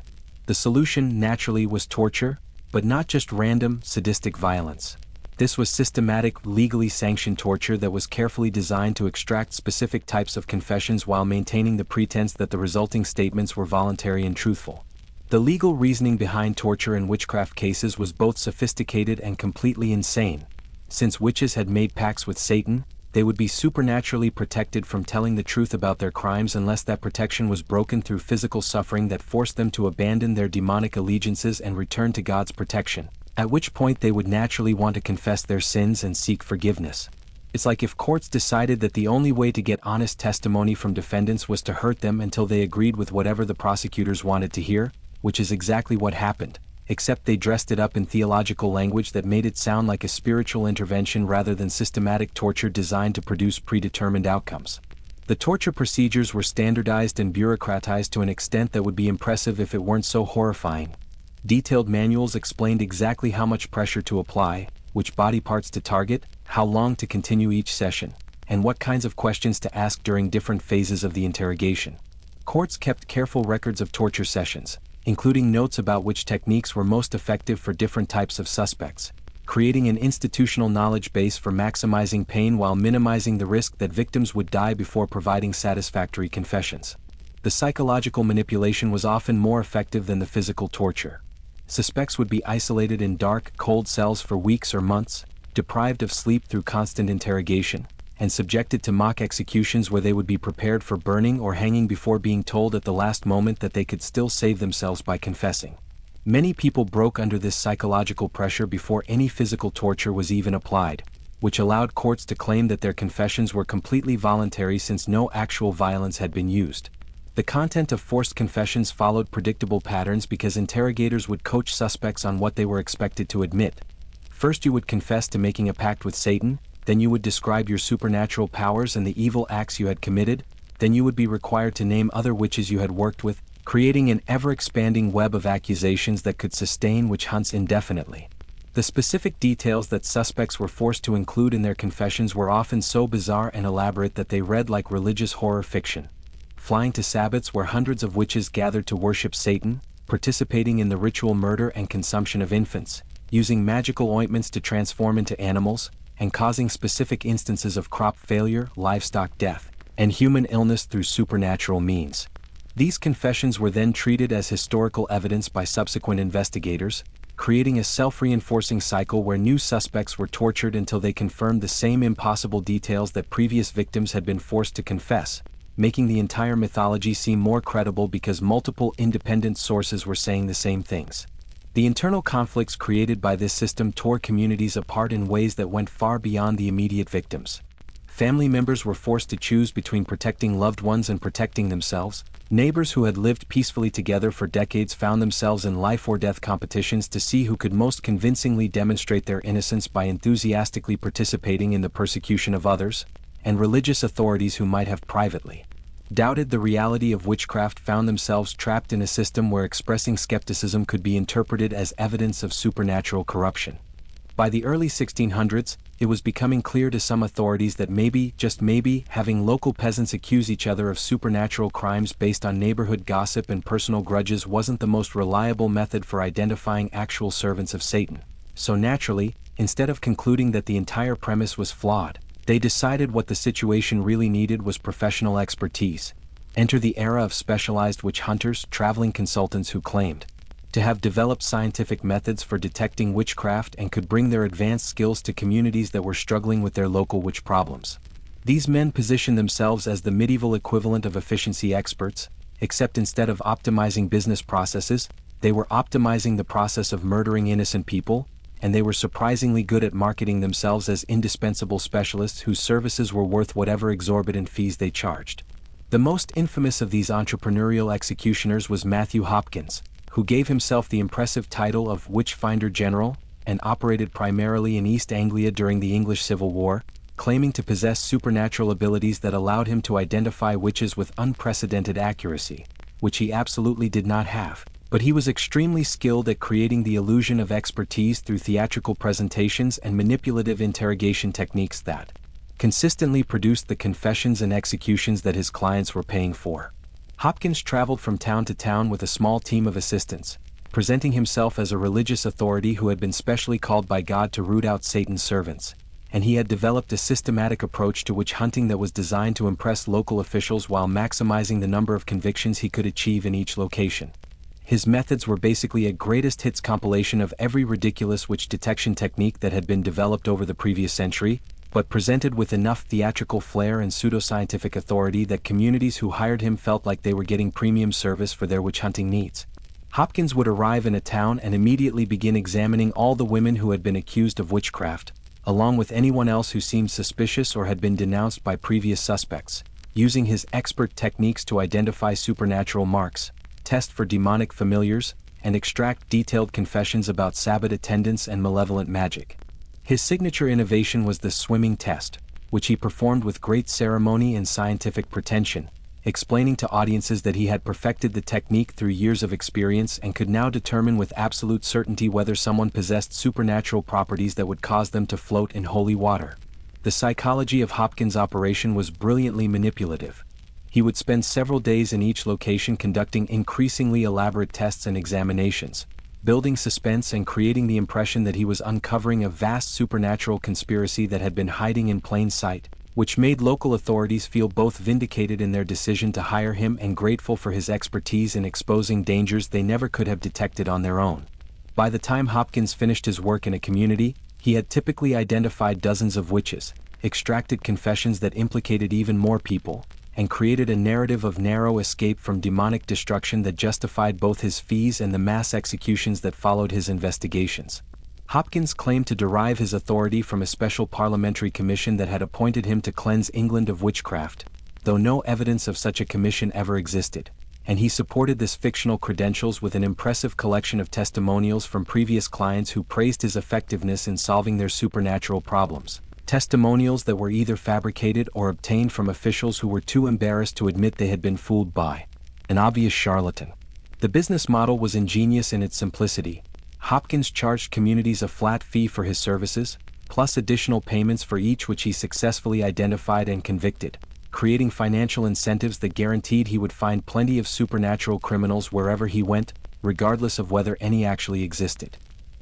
The solution, naturally, was torture, but not just random, sadistic violence. This was systematic, legally sanctioned torture that was carefully designed to extract specific types of confessions while maintaining the pretense that the resulting statements were voluntary and truthful. The legal reasoning behind torture in witchcraft cases was both sophisticated and completely insane. Since witches had made pacts with Satan, they would be supernaturally protected from telling the truth about their crimes unless that protection was broken through physical suffering that forced them to abandon their demonic allegiances and return to God's protection, at which point they would naturally want to confess their sins and seek forgiveness. It's like if courts decided that the only way to get honest testimony from defendants was to hurt them until they agreed with whatever the prosecutors wanted to hear, which is exactly what happened, except they dressed it up in theological language that made it sound like a spiritual intervention rather than systematic torture designed to produce predetermined outcomes. The torture procedures were standardized and bureaucratized to an extent that would be impressive if it weren't so horrifying. Detailed manuals explained exactly how much pressure to apply, which body parts to target, how long to continue each session, and what kinds of questions to ask during different phases of the interrogation. Courts kept careful records of torture sessions, including notes about which techniques were most effective for different types of suspects, creating an institutional knowledge base for maximizing pain while minimizing the risk that victims would die before providing satisfactory confessions. The psychological manipulation was often more effective than the physical torture. Suspects would be isolated in dark, cold cells for weeks or months, deprived of sleep through constant interrogation, and subjected to mock executions where they would be prepared for burning or hanging before being told at the last moment that they could still save themselves by confessing. Many people broke under this psychological pressure before any physical torture was even applied, which allowed courts to claim that their confessions were completely voluntary since no actual violence had been used. The content of forced confessions followed predictable patterns because interrogators would coach suspects on what they were expected to admit. First you would confess to making a pact with Satan, then you would describe your supernatural powers and the evil acts you had committed, then you would be required to name other witches you had worked with, creating an ever-expanding web of accusations that could sustain witch hunts indefinitely. The specific details that suspects were forced to include in their confessions were often so bizarre and elaborate that they read like religious horror fiction. Flying to Sabbats where hundreds of witches gathered to worship Satan, participating in the ritual murder and consumption of infants, using magical ointments to transform into animals, and causing specific instances of crop failure, livestock death, and human illness through supernatural means. These confessions were then treated as historical evidence by subsequent investigators, creating a self-reinforcing cycle where new suspects were tortured until they confirmed the same impossible details that previous victims had been forced to confess, making the entire mythology seem more credible because multiple independent sources were saying the same things. The internal conflicts created by this system tore communities apart in ways that went far beyond the immediate victims. Family members were forced to choose between protecting loved ones and protecting themselves. Neighbors who had lived peacefully together for decades found themselves in life-or-death competitions to see who could most convincingly demonstrate their innocence by enthusiastically participating in the persecution of others, and religious authorities who might have privately doubted the reality of witchcraft found themselves trapped in a system where expressing skepticism could be interpreted as evidence of supernatural corruption. By the early 1600s, it was becoming clear to some authorities that maybe, just maybe, having local peasants accuse each other of supernatural crimes based on neighborhood gossip and personal grudges wasn't the most reliable method for identifying actual servants of Satan. So naturally, instead of concluding that the entire premise was flawed, they decided what the situation really needed was professional expertise. Enter the era of specialized witch hunters, traveling consultants who claimed to have developed scientific methods for detecting witchcraft and could bring their advanced skills to communities that were struggling with their local witch problems. These men positioned themselves as the medieval equivalent of efficiency experts, except instead of optimizing business processes, they were optimizing the process of murdering innocent people, and they were surprisingly good at marketing themselves as indispensable specialists whose services were worth whatever exorbitant fees they charged. The most infamous of these entrepreneurial executioners was Matthew Hopkins, who gave himself the impressive title of Witchfinder General, and operated primarily in East Anglia during the English Civil War, claiming to possess supernatural abilities that allowed him to identify witches with unprecedented accuracy, which he absolutely did not have. But he was extremely skilled at creating the illusion of expertise through theatrical presentations and manipulative interrogation techniques that consistently produced the confessions and executions that his clients were paying for. Hopkins traveled from town to town with a small team of assistants, presenting himself as a religious authority who had been specially called by God to root out Satan's servants, and he had developed a systematic approach to witch hunting that was designed to impress local officials while maximizing the number of convictions he could achieve in each location. His methods were basically a greatest hits compilation of every ridiculous witch detection technique that had been developed over the previous century, but presented with enough theatrical flair and pseudoscientific authority that communities who hired him felt like they were getting premium service for their witch hunting needs. Hopkins would arrive in a town and immediately begin examining all the women who had been accused of witchcraft, along with anyone else who seemed suspicious or had been denounced by previous suspects, using his expert techniques to identify supernatural marks, test for demonic familiars, and extract detailed confessions about Sabbath attendance and malevolent magic. His signature innovation was the swimming test, which he performed with great ceremony and scientific pretension, explaining to audiences that he had perfected the technique through years of experience and could now determine with absolute certainty whether someone possessed supernatural properties that would cause them to float in holy water. The psychology of Hopkins' operation was brilliantly manipulative. He would spend several days in each location conducting increasingly elaborate tests and examinations, building suspense and creating the impression that he was uncovering a vast supernatural conspiracy that had been hiding in plain sight, which made local authorities feel both vindicated in their decision to hire him and grateful for his expertise in exposing dangers they never could have detected on their own. By the time Hopkins finished his work in a community, he had typically identified dozens of witches, extracted confessions that implicated even more people, and created a narrative of narrow escape from demonic destruction that justified both his fees and the mass executions that followed his investigations. Hopkins claimed to derive his authority from a special parliamentary commission that had appointed him to cleanse England of witchcraft, though no evidence of such a commission ever existed, and he supported this fictional credentials with an impressive collection of testimonials from previous clients who praised his effectiveness in solving their supernatural problems, testimonials that were either fabricated or obtained from officials who were too embarrassed to admit they had been fooled by an obvious charlatan. The business model was ingenious in its simplicity. Hopkins charged communities a flat fee for his services, plus additional payments for each which he successfully identified and convicted, creating financial incentives that guaranteed he would find plenty of supernatural criminals wherever he went, regardless of whether any actually existed.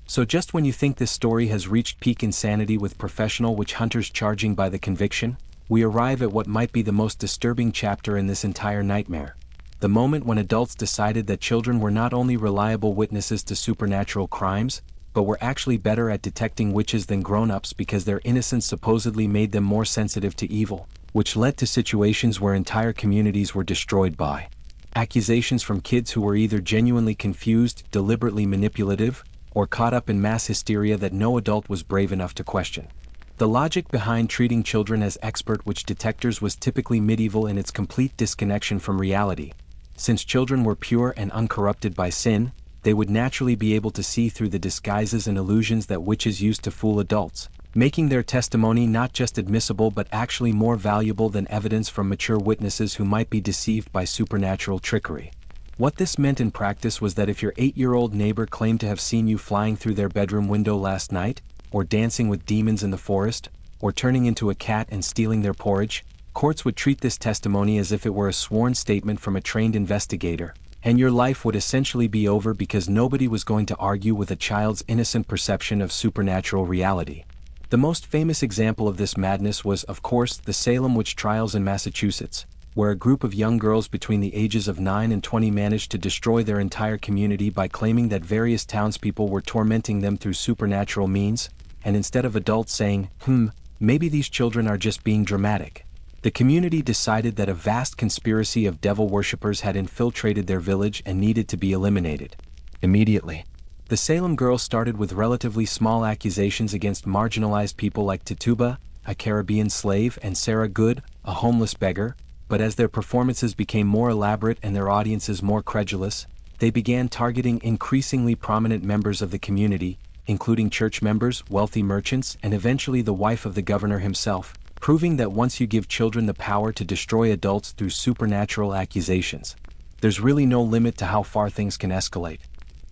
So just when you think this story has reached peak insanity with professional witch hunters charging by the conviction, we arrive at what might be the most disturbing chapter in this entire nightmare. The moment when adults decided that children were not only reliable witnesses to supernatural crimes, but were actually better at detecting witches than grown-ups because their innocence supposedly made them more sensitive to evil, which led to situations where entire communities were destroyed by accusations from kids who were either genuinely confused, deliberately manipulative, or caught up in mass hysteria that no adult was brave enough to question. The logic behind treating children as expert witch detectors was typically medieval in its complete disconnection from reality. Since children were pure and uncorrupted by sin, they would naturally be able to see through the disguises and illusions that witches used to fool adults, making their testimony not just admissible but actually more valuable than evidence from mature witnesses who might be deceived by supernatural trickery. What this meant in practice was that if your 8-year-old neighbor claimed to have seen you flying through their bedroom window last night, or dancing with demons in the forest, or turning into a cat and stealing their porridge, courts would treat this testimony as if it were a sworn statement from a trained investigator, and your life would essentially be over because nobody was going to argue with a child's innocent perception of supernatural reality. The most famous example of this madness was, of course, the Salem witch trials in Massachusetts, where a group of young girls between the ages of 9 and 20 managed to destroy their entire community by claiming that various townspeople were tormenting them through supernatural means, and instead of adults saying, maybe these children are just being dramatic, the community decided that a vast conspiracy of devil worshippers had infiltrated their village and needed to be eliminated immediately. The Salem girls started with relatively small accusations against marginalized people like Tituba, a Caribbean slave, and Sarah Good, a homeless beggar, but as their performances became more elaborate and their audiences more credulous, they began targeting increasingly prominent members of the community, including church members, wealthy merchants, and eventually the wife of the governor himself, proving that once you give children the power to destroy adults through supernatural accusations, there's really no limit to how far things can escalate.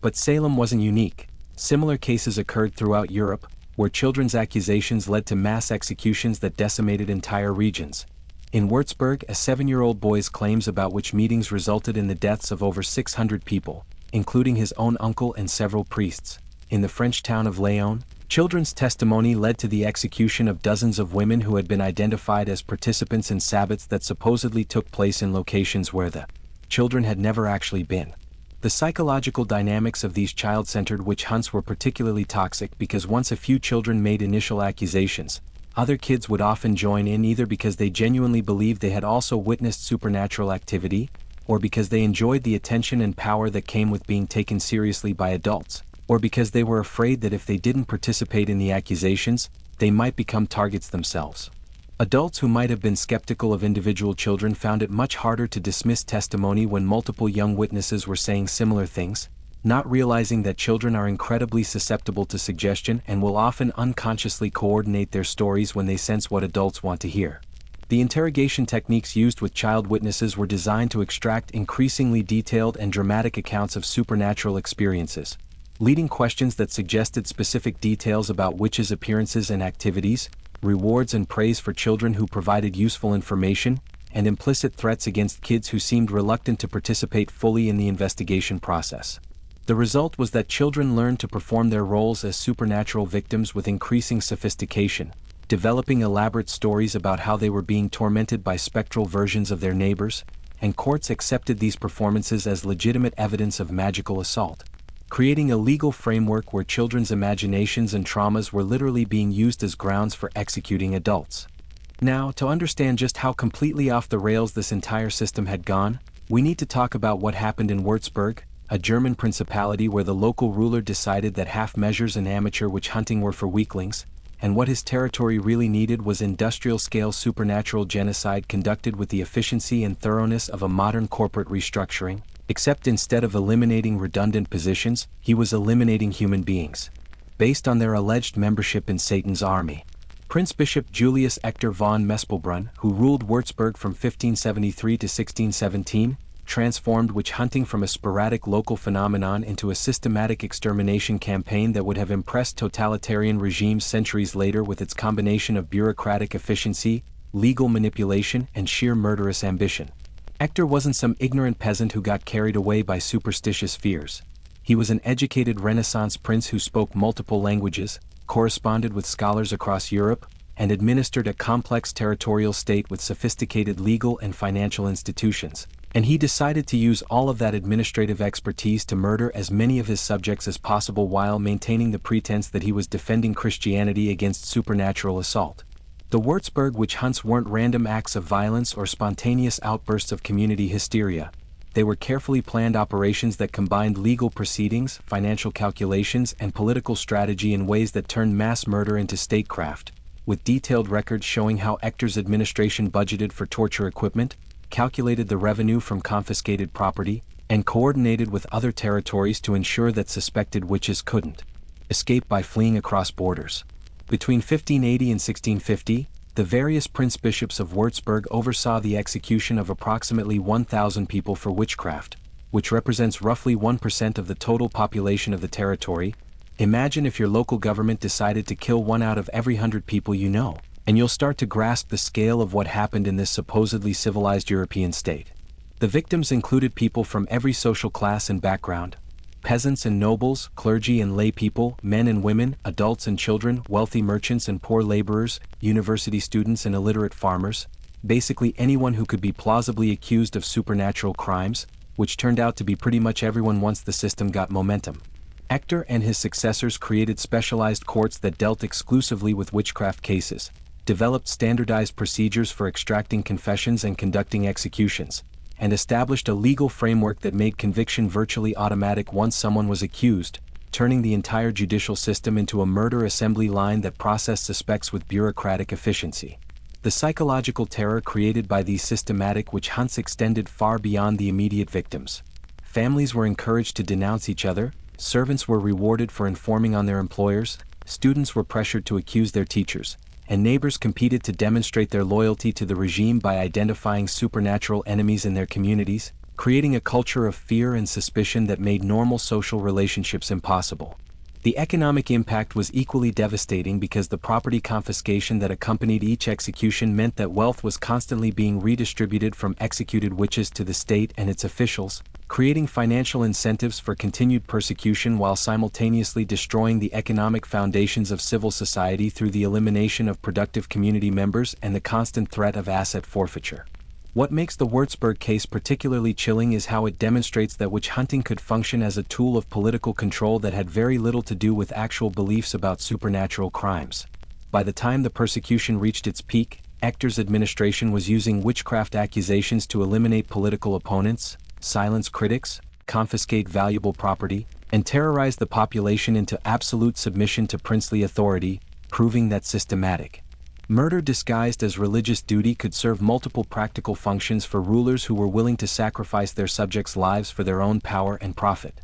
But Salem wasn't unique. Similar cases occurred throughout Europe, where children's accusations led to mass executions that decimated entire regions. In Würzburg, a 7-year-old boy's claims about witch meetings resulted in the deaths of over 600 people, including his own uncle and several priests. In the French town of Lyon, children's testimony led to the execution of dozens of women who had been identified as participants in Sabbats that supposedly took place in locations where the children had never actually been. The psychological dynamics of these child-centered witch hunts were particularly toxic because once a few children made initial accusations, Other kids would often join in either because they genuinely believed they had also witnessed supernatural activity, or because they enjoyed the attention and power that came with being taken seriously by adults, or because they were afraid that if they didn't participate in the accusations, they might become targets themselves. Adults who might have been skeptical of individual children found it much harder to dismiss testimony when multiple young witnesses were saying similar things, not realizing that children are incredibly susceptible to suggestion and will often unconsciously coordinate their stories when they sense what adults want to hear. The interrogation techniques used with child witnesses were designed to extract increasingly detailed and dramatic accounts of supernatural experiences, leading questions that suggested specific details about witches' appearances and activities, rewards and praise for children who provided useful information, and implicit threats against kids who seemed reluctant to participate fully in the investigation process. The result was that children learned to perform their roles as supernatural victims with increasing sophistication, developing elaborate stories about how they were being tormented by spectral versions of their neighbors, and courts accepted these performances as legitimate evidence of magical assault, creating a legal framework where children's imaginations and traumas were literally being used as grounds for executing adults. Now, to understand just how completely off the rails this entire system had gone, we need to talk about what happened in Würzburg, a German principality where the local ruler decided that half measures and amateur witch hunting were for weaklings, and what his territory really needed was industrial-scale supernatural genocide conducted with the efficiency and thoroughness of a modern corporate restructuring, except instead of eliminating redundant positions, he was eliminating human beings, based on their alleged membership in Satan's army. Prince Bishop Julius Ector von Mespelbrunn, who ruled Würzburg from 1573 to 1617, transformed witch hunting from a sporadic local phenomenon into a systematic extermination campaign that would have impressed totalitarian regimes centuries later with its combination of bureaucratic efficiency, legal manipulation, and sheer murderous ambition. Ector wasn't some ignorant peasant who got carried away by superstitious fears. He was an educated Renaissance prince who spoke multiple languages, corresponded with scholars across Europe, and administered a complex territorial state with sophisticated legal and financial institutions. And he decided to use all of that administrative expertise to murder as many of his subjects as possible while maintaining the pretense that he was defending Christianity against supernatural assault. The Würzburg witch hunts weren't random acts of violence or spontaneous outbursts of community hysteria. They were carefully planned operations that combined legal proceedings, financial calculations, and political strategy in ways that turned mass murder into statecraft, with detailed records showing how Ector's administration budgeted for torture equipment, calculated the revenue from confiscated property, and coordinated with other territories to ensure that suspected witches couldn't escape by fleeing across borders. Between 1580 and 1650, the various prince-bishops of Würzburg oversaw the execution of approximately 1,000 people for witchcraft, which represents roughly 1% of the total population of the territory. Imagine if your local government decided to kill 1 out of every 100 people you know, and you'll start to grasp the scale of what happened in this supposedly civilized European state. The victims included people from every social class and background: peasants and nobles, clergy and lay people, men and women, adults and children, wealthy merchants and poor laborers, university students and illiterate farmers, basically anyone who could be plausibly accused of supernatural crimes, which turned out to be pretty much everyone once the system got momentum. Ector and his successors created specialized courts that dealt exclusively with witchcraft cases, developed standardized procedures for extracting confessions and conducting executions, and established a legal framework that made conviction virtually automatic once someone was accused, turning the entire judicial system into a murder assembly line that processed suspects with bureaucratic efficiency. The psychological terror created by these systematic witch hunts extended far beyond the immediate victims. Families were encouraged to denounce each other, servants were rewarded for informing on their employers, students were pressured to accuse their teachers, and neighbors competed to demonstrate their loyalty to the regime by identifying supernatural enemies in their communities, creating a culture of fear and suspicion that made normal social relationships impossible. The economic impact was equally devastating because the property confiscation that accompanied each execution meant that wealth was constantly being redistributed from executed witches to the state and its officials, creating financial incentives for continued persecution while simultaneously destroying the economic foundations of civil society through the elimination of productive community members and the constant threat of asset forfeiture. What makes the Würzburg case particularly chilling is how it demonstrates that witch hunting could function as a tool of political control that had very little to do with actual beliefs about supernatural crimes. By the time the persecution reached its peak, Hector's administration was using witchcraft accusations to eliminate political opponents, silence critics, confiscate valuable property, and terrorize the population into absolute submission to princely authority, proving that systematic murder disguised as religious duty could serve multiple practical functions for rulers who were willing to sacrifice their subjects' lives for their own power and profit.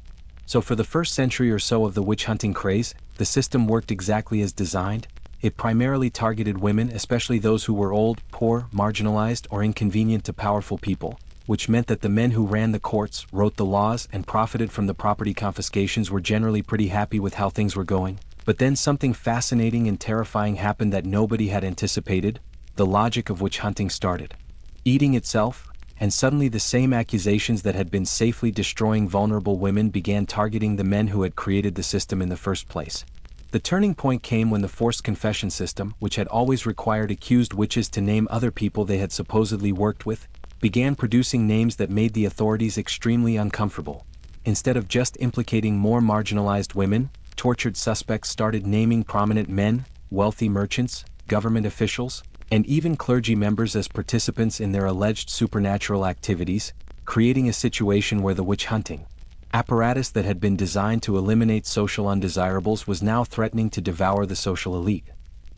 So for the first century or so of the witch-hunting craze, the system worked exactly as designed. It primarily targeted women, especially those who were old, poor, marginalized, or inconvenient to powerful people, which meant that the men who ran the courts, wrote the laws, and profited from the property confiscations were generally pretty happy with how things were going. But then something fascinating and terrifying happened that nobody had anticipated. The logic of witch hunting started eating itself, and suddenly the same accusations that had been safely destroying vulnerable women began targeting the men who had created the system in the first place. The turning point came when the forced confession system, which had always required accused witches to name other people they had supposedly worked with, began producing names that made the authorities extremely uncomfortable. Instead of just implicating more marginalized women, tortured suspects started naming prominent men, wealthy merchants, government officials, and even clergy members as participants in their alleged supernatural activities, creating a situation where the witch-hunting apparatus that had been designed to eliminate social undesirables was now threatening to devour the social elite.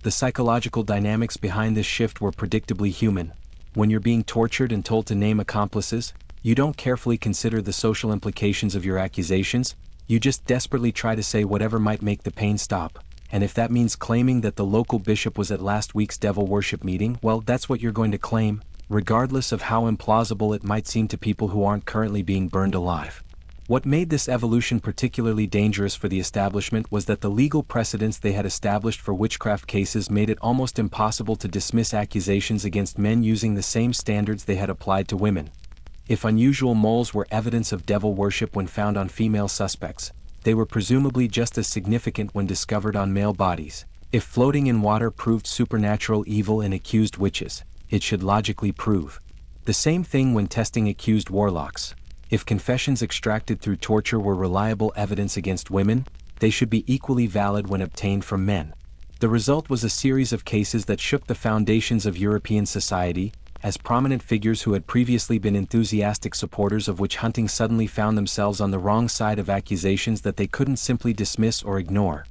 The psychological dynamics behind this shift were predictably human. When you're being tortured and told to name accomplices, you don't carefully consider the social implications of your accusations. You just desperately try to say whatever might make the pain stop, and if that means claiming that the local bishop was at last week's devil worship meeting, well, that's what you're going to claim, regardless of how implausible it might seem to people who aren't currently being burned alive. What made this evolution particularly dangerous for the establishment was that the legal precedents they had established for witchcraft cases made it almost impossible to dismiss accusations against men using the same standards they had applied to women. If unusual moles were evidence of devil worship when found on female suspects, they were presumably just as significant when discovered on male bodies. If floating in water proved supernatural evil in accused witches, it should logically prove the same thing when testing accused warlocks. If confessions extracted through torture were reliable evidence against women, they should be equally valid when obtained from men. The result was a series of cases that shook the foundations of European society, as prominent figures who had previously been enthusiastic supporters of witch hunting suddenly found themselves on the wrong side of accusations that they couldn't simply dismiss or ignore.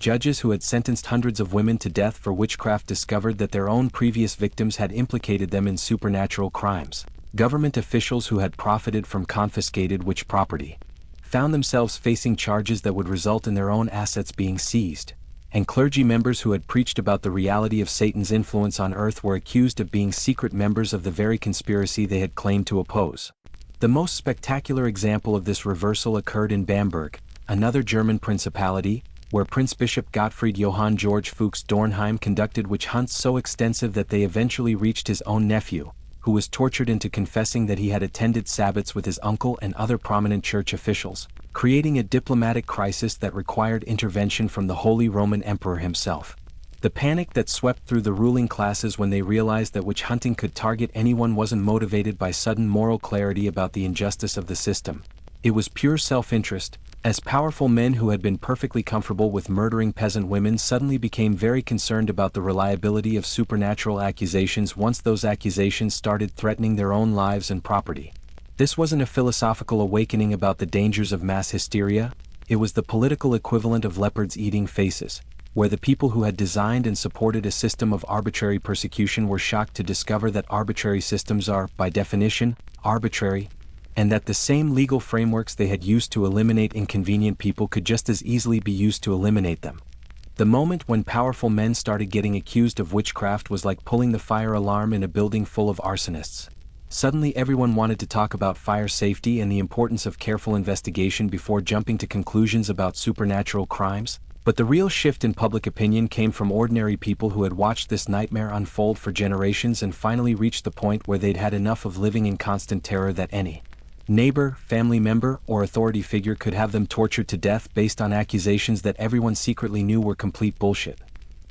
Judges who had sentenced hundreds of women to death for witchcraft discovered that their own previous victims had implicated them in supernatural crimes. Government officials who had profited from confiscated witch property found themselves facing charges that would result in their own assets being seized. And clergy members who had preached about the reality of Satan's influence on earth were accused of being secret members of the very conspiracy they had claimed to oppose. The most spectacular example of this reversal occurred in Bamberg, another German principality, where Prince Bishop Gottfried Johann Georg Fuchs Dornheim conducted witch hunts so extensive that they eventually reached his own nephew, who was tortured into confessing that he had attended Sabbats with his uncle and other prominent church officials, creating a diplomatic crisis that required intervention from the Holy Roman Emperor himself. The panic that swept through the ruling classes when they realized that witch hunting could target anyone wasn't motivated by sudden moral clarity about the injustice of the system. It was pure self-interest, as powerful men who had been perfectly comfortable with murdering peasant women suddenly became very concerned about the reliability of supernatural accusations once those accusations started threatening their own lives and property. This wasn't a philosophical awakening about the dangers of mass hysteria, it was the political equivalent of leopards eating faces, where the people who had designed and supported a system of arbitrary persecution were shocked to discover that arbitrary systems are, by definition, arbitrary, and that the same legal frameworks they had used to eliminate inconvenient people could just as easily be used to eliminate them. The moment when powerful men started getting accused of witchcraft was like pulling the fire alarm in a building full of arsonists. Suddenly everyone wanted to talk about fire safety and the importance of careful investigation before jumping to conclusions about supernatural crimes. But the real shift in public opinion came from ordinary people who had watched this nightmare unfold for generations and finally reached the point where they'd had enough of living in constant terror that any neighbor, family member, or authority figure could have them tortured to death based on accusations that everyone secretly knew were complete bullshit.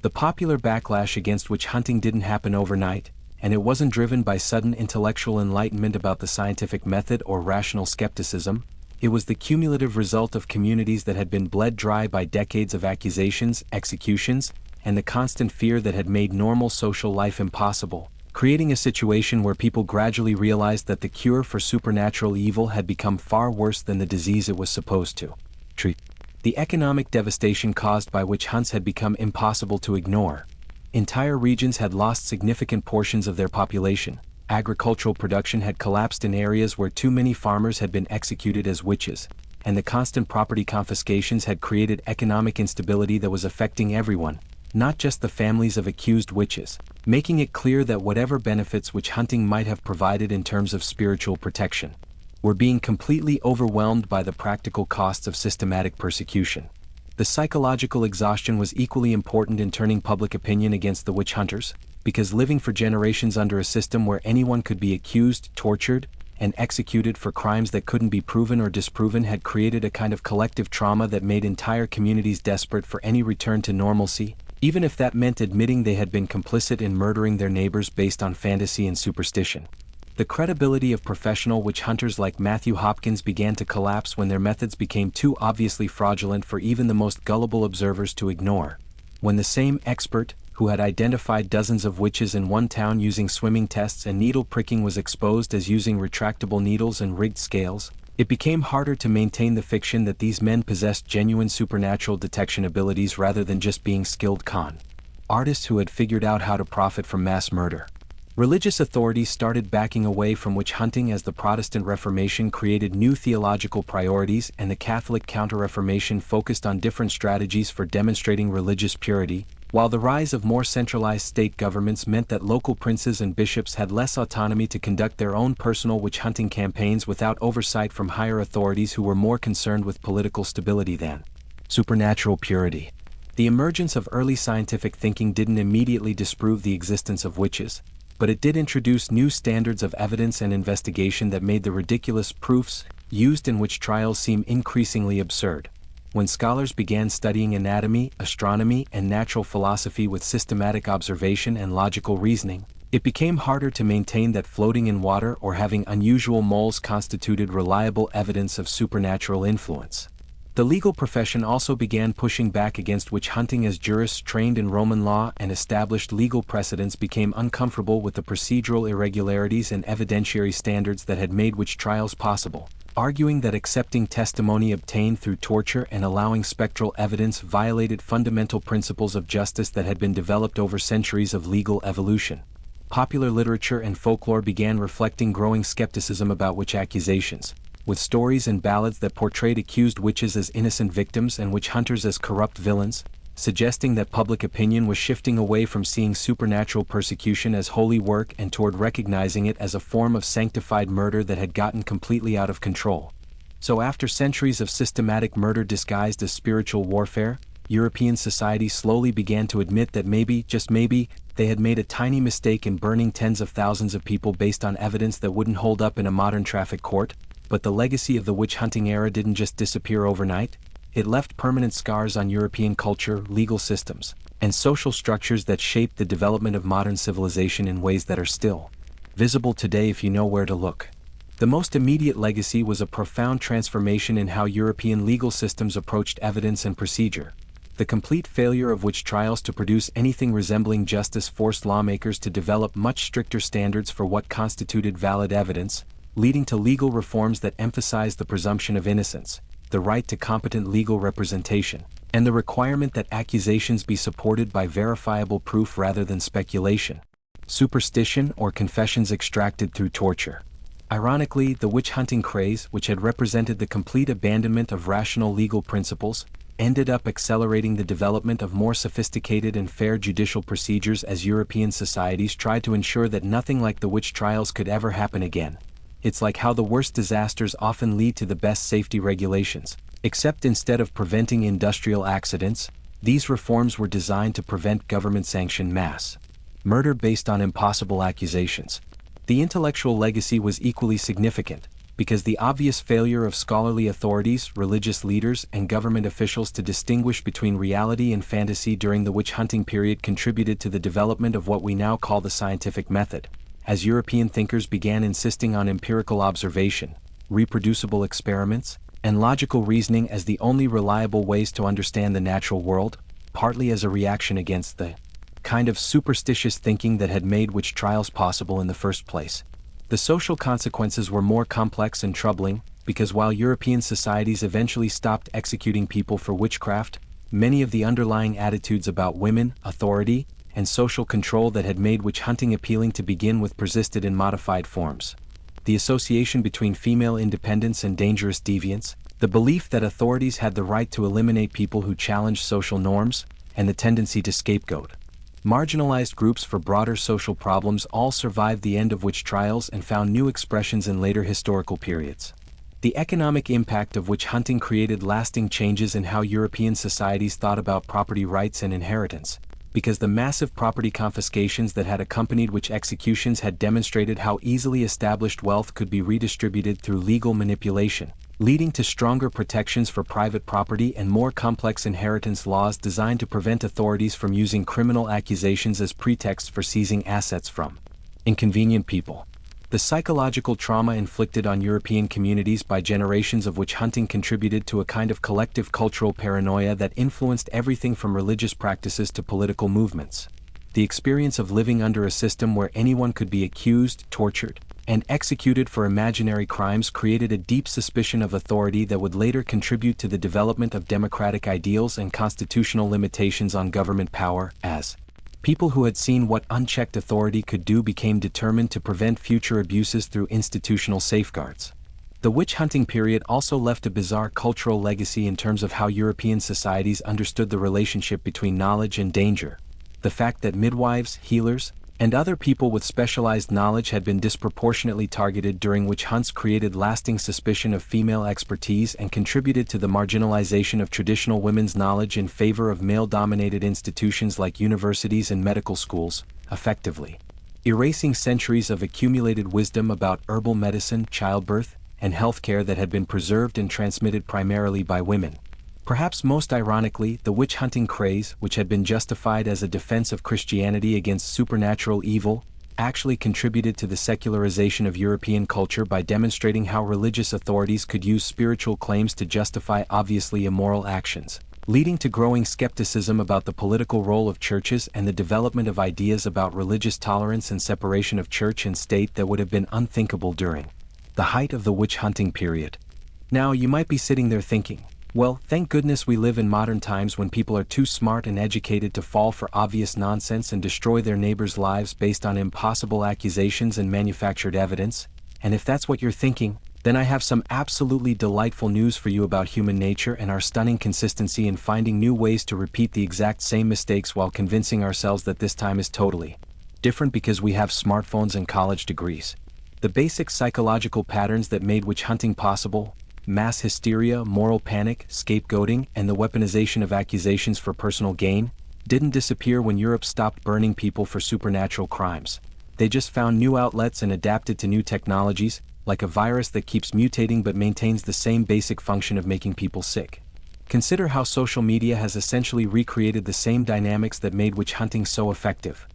The popular backlash against witch hunting didn't happen overnight, and it wasn't driven by sudden intellectual enlightenment about the scientific method or rational skepticism. It was the cumulative result of communities that had been bled dry by decades of accusations, executions, and the constant fear that had made normal social life impossible, creating a situation where people gradually realized that the cure for supernatural evil had become far worse than the disease it was supposed to treat. The economic devastation caused by witch hunts had become impossible to ignore. Entire regions had lost significant portions of their population. Agricultural production had collapsed in areas where too many farmers had been executed as witches, and the constant property confiscations had created economic instability that was affecting everyone, not just the families of accused witches, making it clear that whatever benefits witch hunting might have provided in terms of spiritual protection were being completely overwhelmed by the practical costs of systematic persecution. The psychological exhaustion was equally important in turning public opinion against the witch hunters, because living for generations under a system where anyone could be accused, tortured, and executed for crimes that couldn't be proven or disproven had created a kind of collective trauma that made entire communities desperate for any return to normalcy, even if that meant admitting they had been complicit in murdering their neighbors based on fantasy and superstition. The credibility of professional witch hunters like Matthew Hopkins began to collapse when their methods became too obviously fraudulent for even the most gullible observers to ignore. When the same expert, who had identified dozens of witches in one town using swimming tests and needle pricking, was exposed as using retractable needles and rigged scales, it became harder to maintain the fiction that these men possessed genuine supernatural detection abilities rather than just being skilled con artists who had figured out how to profit from mass murder. Religious authorities started backing away from witch hunting as the Protestant Reformation created new theological priorities, and the Catholic Counter-Reformation focused on different strategies for demonstrating religious purity, while the rise of more centralized state governments meant that local princes and bishops had less autonomy to conduct their own personal witch-hunting campaigns without oversight from higher authorities who were more concerned with political stability than supernatural purity. The emergence of early scientific thinking didn't immediately disprove the existence of witches, but it did introduce new standards of evidence and investigation that made the ridiculous proofs used in witch trials seem increasingly absurd. When scholars began studying anatomy, astronomy, and natural philosophy with systematic observation and logical reasoning, it became harder to maintain that floating in water or having unusual moles constituted reliable evidence of supernatural influence. The legal profession also began pushing back against witch hunting as jurists trained in Roman law and established legal precedents became uncomfortable with the procedural irregularities and evidentiary standards that had made witch trials possible, arguing that accepting testimony obtained through torture and allowing spectral evidence violated fundamental principles of justice that had been developed over centuries of legal evolution. Popular literature and folklore began reflecting growing skepticism about witch accusations, with stories and ballads that portrayed accused witches as innocent victims and witch hunters as corrupt villains, suggesting that public opinion was shifting away from seeing supernatural persecution as holy work and toward recognizing it as a form of sanctified murder that had gotten completely out of control. So after centuries of systematic murder disguised as spiritual warfare, European society slowly began to admit that maybe, just maybe, they had made a tiny mistake in burning tens of thousands of people based on evidence that wouldn't hold up in a modern traffic court. But the legacy of the witch-hunting era didn't just disappear overnight. It left permanent scars on European culture, legal systems, and social structures that shaped the development of modern civilization in ways that are still visible today if you know where to look. The most immediate legacy was a profound transformation in how European legal systems approached evidence and procedure. The complete failure of witch trials to produce anything resembling justice forced lawmakers to develop much stricter standards for what constituted valid evidence, leading to legal reforms that emphasized the presumption of innocence, the right to competent legal representation, and the requirement that accusations be supported by verifiable proof rather than speculation, superstition, or confessions extracted through torture. Ironically, the witch-hunting craze, which had represented the complete abandonment of rational legal principles, ended up accelerating the development of more sophisticated and fair judicial procedures as European societies tried to ensure that nothing like the witch trials could ever happen again. It's like how the worst disasters often lead to the best safety regulations, except instead of preventing industrial accidents, these reforms were designed to prevent government-sanctioned mass murder based on impossible accusations. The intellectual legacy was equally significant, because the obvious failure of scholarly authorities, religious leaders, and government officials to distinguish between reality and fantasy during the witch-hunting period contributed to the development of what we now call the scientific method. As European thinkers began insisting on empirical observation, reproducible experiments, and logical reasoning as the only reliable ways to understand the natural world, partly as a reaction against the kind of superstitious thinking that had made witch trials possible in the first place. The social consequences were more complex and troubling, because while European societies eventually stopped executing people for witchcraft, many of the underlying attitudes about women, authority, and social control that had made witch hunting appealing to begin with persisted in modified forms. The association between female independence and dangerous deviance, the belief that authorities had the right to eliminate people who challenged social norms, and the tendency to scapegoat marginalized groups for broader social problems all survived the end of witch trials and found new expressions in later historical periods. The economic impact of witch hunting created lasting changes in how European societies thought about property rights and inheritance, because the massive property confiscations that had accompanied witch executions had demonstrated how easily established wealth could be redistributed through legal manipulation, leading to stronger protections for private property and more complex inheritance laws designed to prevent authorities from using criminal accusations as pretexts for seizing assets from inconvenient people. The psychological trauma inflicted on European communities by generations of witch hunting contributed to a kind of collective cultural paranoia that influenced everything from religious practices to political movements. The experience of living under a system where anyone could be accused, tortured, and executed for imaginary crimes created a deep suspicion of authority that would later contribute to the development of democratic ideals and constitutional limitations on government power, as people who had seen what unchecked authority could do became determined to prevent future abuses through institutional safeguards. The witch hunting period also left a bizarre cultural legacy in terms of how European societies understood the relationship between knowledge and danger. The fact that midwives, healers, and other people with specialized knowledge had been disproportionately targeted during witch hunts created lasting suspicion of female expertise and contributed to the marginalization of traditional women's knowledge in favor of male-dominated institutions like universities and medical schools, effectively erasing centuries of accumulated wisdom about herbal medicine, childbirth, and healthcare that had been preserved and transmitted primarily by women. Perhaps most ironically, the witch-hunting craze, which had been justified as a defense of Christianity against supernatural evil, actually contributed to the secularization of European culture by demonstrating how religious authorities could use spiritual claims to justify obviously immoral actions, leading to growing skepticism about the political role of churches and the development of ideas about religious tolerance and separation of church and state that would have been unthinkable during the height of the witch-hunting period. Now you might be sitting there thinking, well, thank goodness we live in modern times when people are too smart and educated to fall for obvious nonsense and destroy their neighbors' lives based on impossible accusations and manufactured evidence, and if that's what you're thinking, then I have some absolutely delightful news for you about human nature and our stunning consistency in finding new ways to repeat the exact same mistakes while convincing ourselves that this time is totally different because we have smartphones and college degrees. The basic psychological patterns that made witch hunting possible, mass hysteria, moral panic, scapegoating, and the weaponization of accusations for personal gain, didn't disappear when Europe stopped burning people for supernatural crimes. They just found new outlets and adapted to new technologies, like a virus that keeps mutating but maintains the same basic function of making people sick. Consider how social media has essentially recreated the same dynamics that made witch hunting so effective.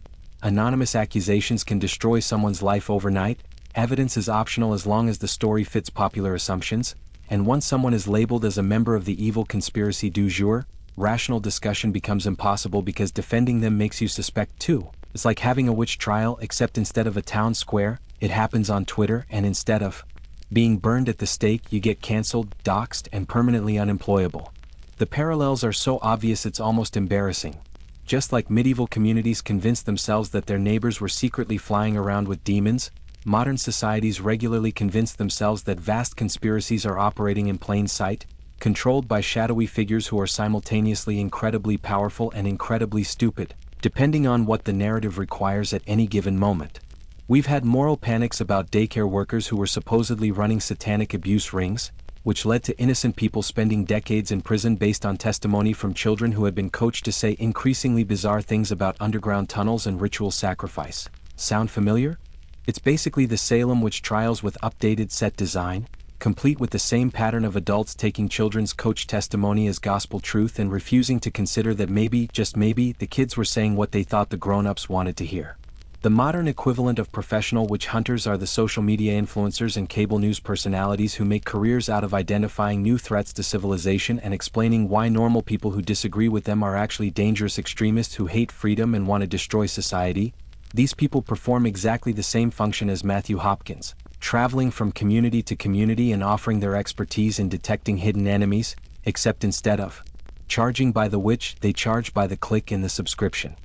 Anonymous accusations can destroy someone's life overnight, evidence is optional as long as the story fits popular assumptions, and once someone is labeled as a member of the evil conspiracy du jour, rational discussion becomes impossible because defending them makes you suspect too. It's like having a witch trial, except instead of a town square, it happens on Twitter, and instead of being burned at the stake, you get cancelled, doxxed, and permanently unemployable. The parallels are so obvious it's almost embarrassing. Just like medieval communities convinced themselves that their neighbors were secretly flying around with demons, modern societies regularly convince themselves that vast conspiracies are operating in plain sight, controlled by shadowy figures who are simultaneously incredibly powerful and incredibly stupid, depending on what the narrative requires at any given moment. We've had moral panics about daycare workers who were supposedly running satanic abuse rings, which led to innocent people spending decades in prison based on testimony from children who had been coached to say increasingly bizarre things about underground tunnels and ritual sacrifice. Sound familiar? It's basically the Salem witch trials with updated set design, complete with the same pattern of adults taking children's coach testimony as gospel truth and refusing to consider that maybe, just maybe, the kids were saying what they thought the grown-ups wanted to hear. The modern equivalent of professional witch hunters are the social media influencers and cable news personalities who make careers out of identifying new threats to civilization and explaining why normal people who disagree with them are actually dangerous extremists who hate freedom and want to destroy society. These people perform exactly the same function as Matthew Hopkins, traveling from community to community and offering their expertise in detecting hidden enemies, except instead of charging by the witch, they charge by the click in the subscription.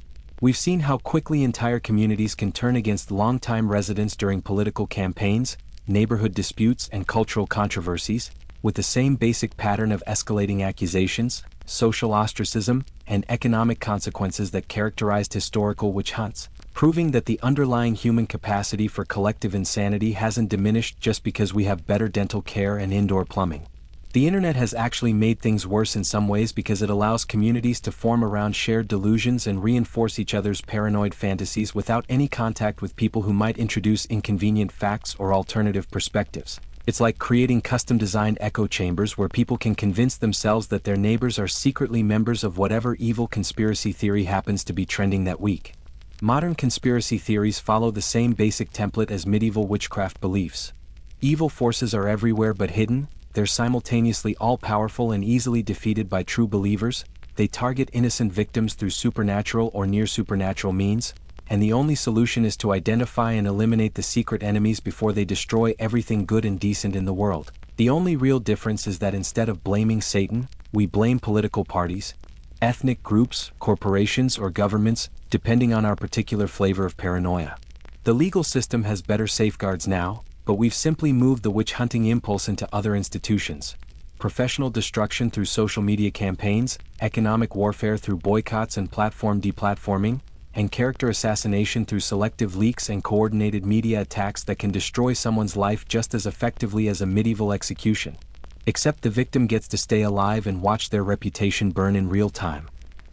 We've seen how quickly entire communities can turn against longtime residents during political campaigns, neighborhood disputes, and cultural controversies, with the same basic pattern of escalating accusations, social ostracism, and economic consequences that characterized historical witch hunts, proving that the underlying human capacity for collective insanity hasn't diminished just because we have better dental care and indoor plumbing. The internet has actually made things worse in some ways because it allows communities to form around shared delusions and reinforce each other's paranoid fantasies without any contact with people who might introduce inconvenient facts or alternative perspectives. It's like creating custom-designed echo chambers where people can convince themselves that their neighbors are secretly members of whatever evil conspiracy theory happens to be trending that week. Modern conspiracy theories follow the same basic template as medieval witchcraft beliefs. Evil forces are everywhere but hidden. They're simultaneously all-powerful and easily defeated by true believers. They target innocent victims through supernatural or near-supernatural means, and the only solution is to identify and eliminate the secret enemies before they destroy everything good and decent in the world. The only real difference is that instead of blaming Satan, we blame political parties, ethnic groups, corporations, or governments, depending on our particular flavor of paranoia. The legal system has better safeguards now, but we've simply moved the witch hunting impulse into other institutions. Professional destruction through social media campaigns, economic warfare through boycotts and platform deplatforming, and character assassination through selective leaks and coordinated media attacks that can destroy someone's life just as effectively as a medieval execution. Except the victim gets to stay alive and watch their reputation burn in real time.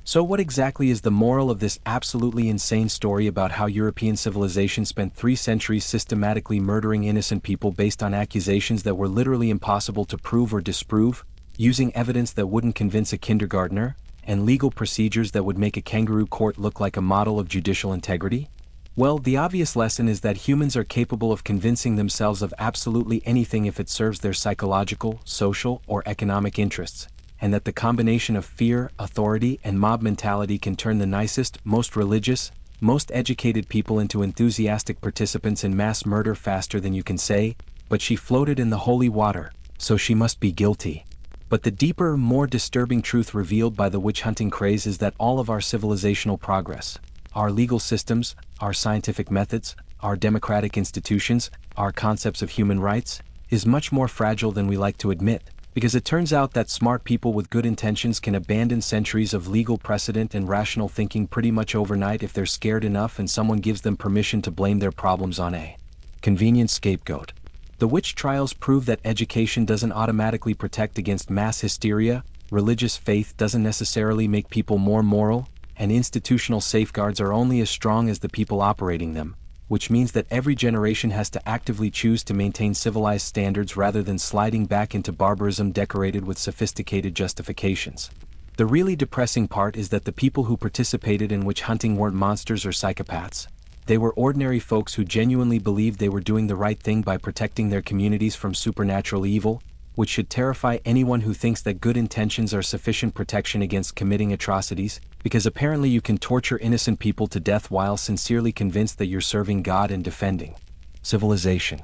So what exactly is the moral of this absolutely insane story about how European civilization spent 3 centuries systematically murdering innocent people based on accusations that were literally impossible to prove or disprove, using evidence that wouldn't convince a kindergartner, and legal procedures that would make a kangaroo court look like a model of judicial integrity? Well, the obvious lesson is that humans are capable of convincing themselves of absolutely anything if it serves their psychological, social, or economic interests, and that the combination of fear, authority, and mob mentality can turn the nicest, most religious, most educated people into enthusiastic participants in mass murder faster than you can say, "But she floated in the holy water, so she must be guilty." But the deeper, more disturbing truth revealed by the witch-hunting craze is that all of our civilizational progress, our legal systems, our scientific methods, our democratic institutions, our concepts of human rights, is much more fragile than we like to admit, because it turns out that smart people with good intentions can abandon centuries of legal precedent and rational thinking pretty much overnight if they're scared enough and someone gives them permission to blame their problems on a convenient scapegoat. The witch trials prove that education doesn't automatically protect against mass hysteria, religious faith doesn't necessarily make people more moral, and institutional safeguards are only as strong as the people operating them, which means that every generation has to actively choose to maintain civilized standards rather than sliding back into barbarism decorated with sophisticated justifications. The really depressing part is that the people who participated in witch hunting weren't monsters or psychopaths. They were ordinary folks who genuinely believed they were doing the right thing by protecting their communities from supernatural evil, which should terrify anyone who thinks that good intentions are sufficient protection against committing atrocities, because apparently you can torture innocent people to death while sincerely convinced that you're serving God and defending civilization.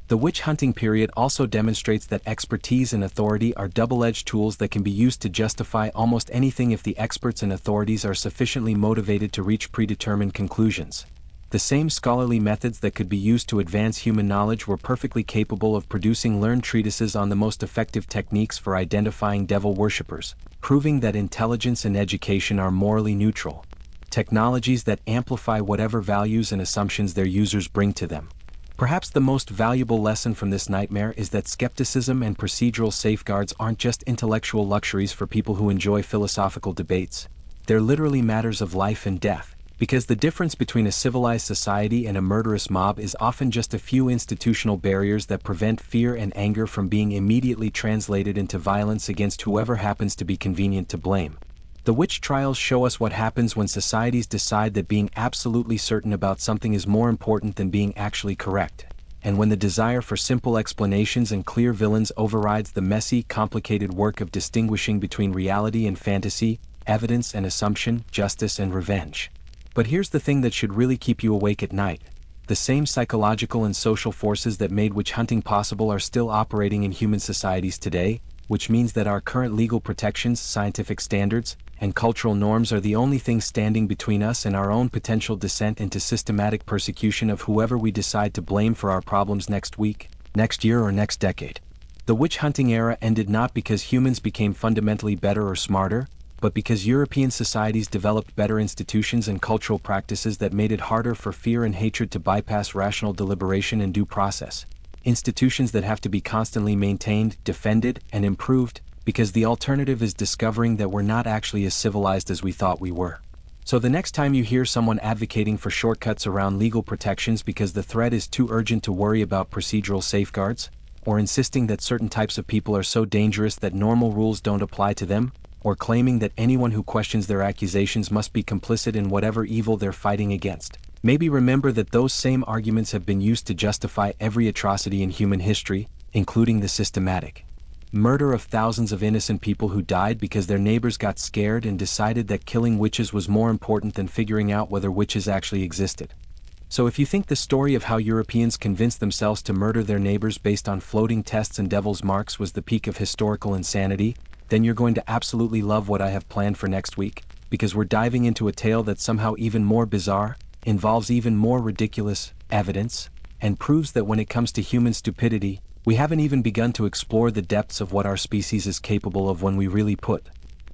The witch hunting period also demonstrates that expertise and authority are double-edged tools that can be used to justify almost anything if the experts and authorities are sufficiently motivated to reach predetermined conclusions. The same scholarly methods that could be used to advance human knowledge were perfectly capable of producing learned treatises on the most effective techniques for identifying devil worshippers, proving that intelligence and education are morally neutral, technologies that amplify whatever values and assumptions their users bring to them. Perhaps the most valuable lesson from this nightmare is that skepticism and procedural safeguards aren't just intellectual luxuries for people who enjoy philosophical debates. They're literally matters of life and death. Because the difference between a civilized society and a murderous mob is often just a few institutional barriers that prevent fear and anger from being immediately translated into violence against whoever happens to be convenient to blame. The witch trials show us what happens when societies decide that being absolutely certain about something is more important than being actually correct, and when the desire for simple explanations and clear villains overrides the messy, complicated work of distinguishing between reality and fantasy, evidence and assumption, justice and revenge. But here's the thing that should really keep you awake at night. The same psychological and social forces that made witch hunting possible are still operating in human societies today, which means that our current legal protections, scientific standards, and cultural norms are the only things standing between us and our own potential descent into systematic persecution of whoever we decide to blame for our problems next week, next year or next decade. The witch hunting era ended not because humans became fundamentally better or smarter, but because European societies developed better institutions and cultural practices that made it harder for fear and hatred to bypass rational deliberation and due process. Institutions that have to be constantly maintained, defended, and improved, because the alternative is discovering that we're not actually as civilized as we thought we were. So the next time you hear someone advocating for shortcuts around legal protections because the threat is too urgent to worry about procedural safeguards, or insisting that certain types of people are so dangerous that normal rules don't apply to them, or claiming that anyone who questions their accusations must be complicit in whatever evil they're fighting against, maybe remember that those same arguments have been used to justify every atrocity in human history, including the systematic murder of thousands of innocent people who died because their neighbors got scared and decided that killing witches was more important than figuring out whether witches actually existed. So if you think the story of how Europeans convinced themselves to murder their neighbors based on floating tests and devil's marks was the peak of historical insanity, then you're going to absolutely love what I have planned for next week, because we're diving into a tale that's somehow even more bizarre, involves even more ridiculous evidence, and proves that when it comes to human stupidity, we haven't even begun to explore the depths of what our species is capable of when we really put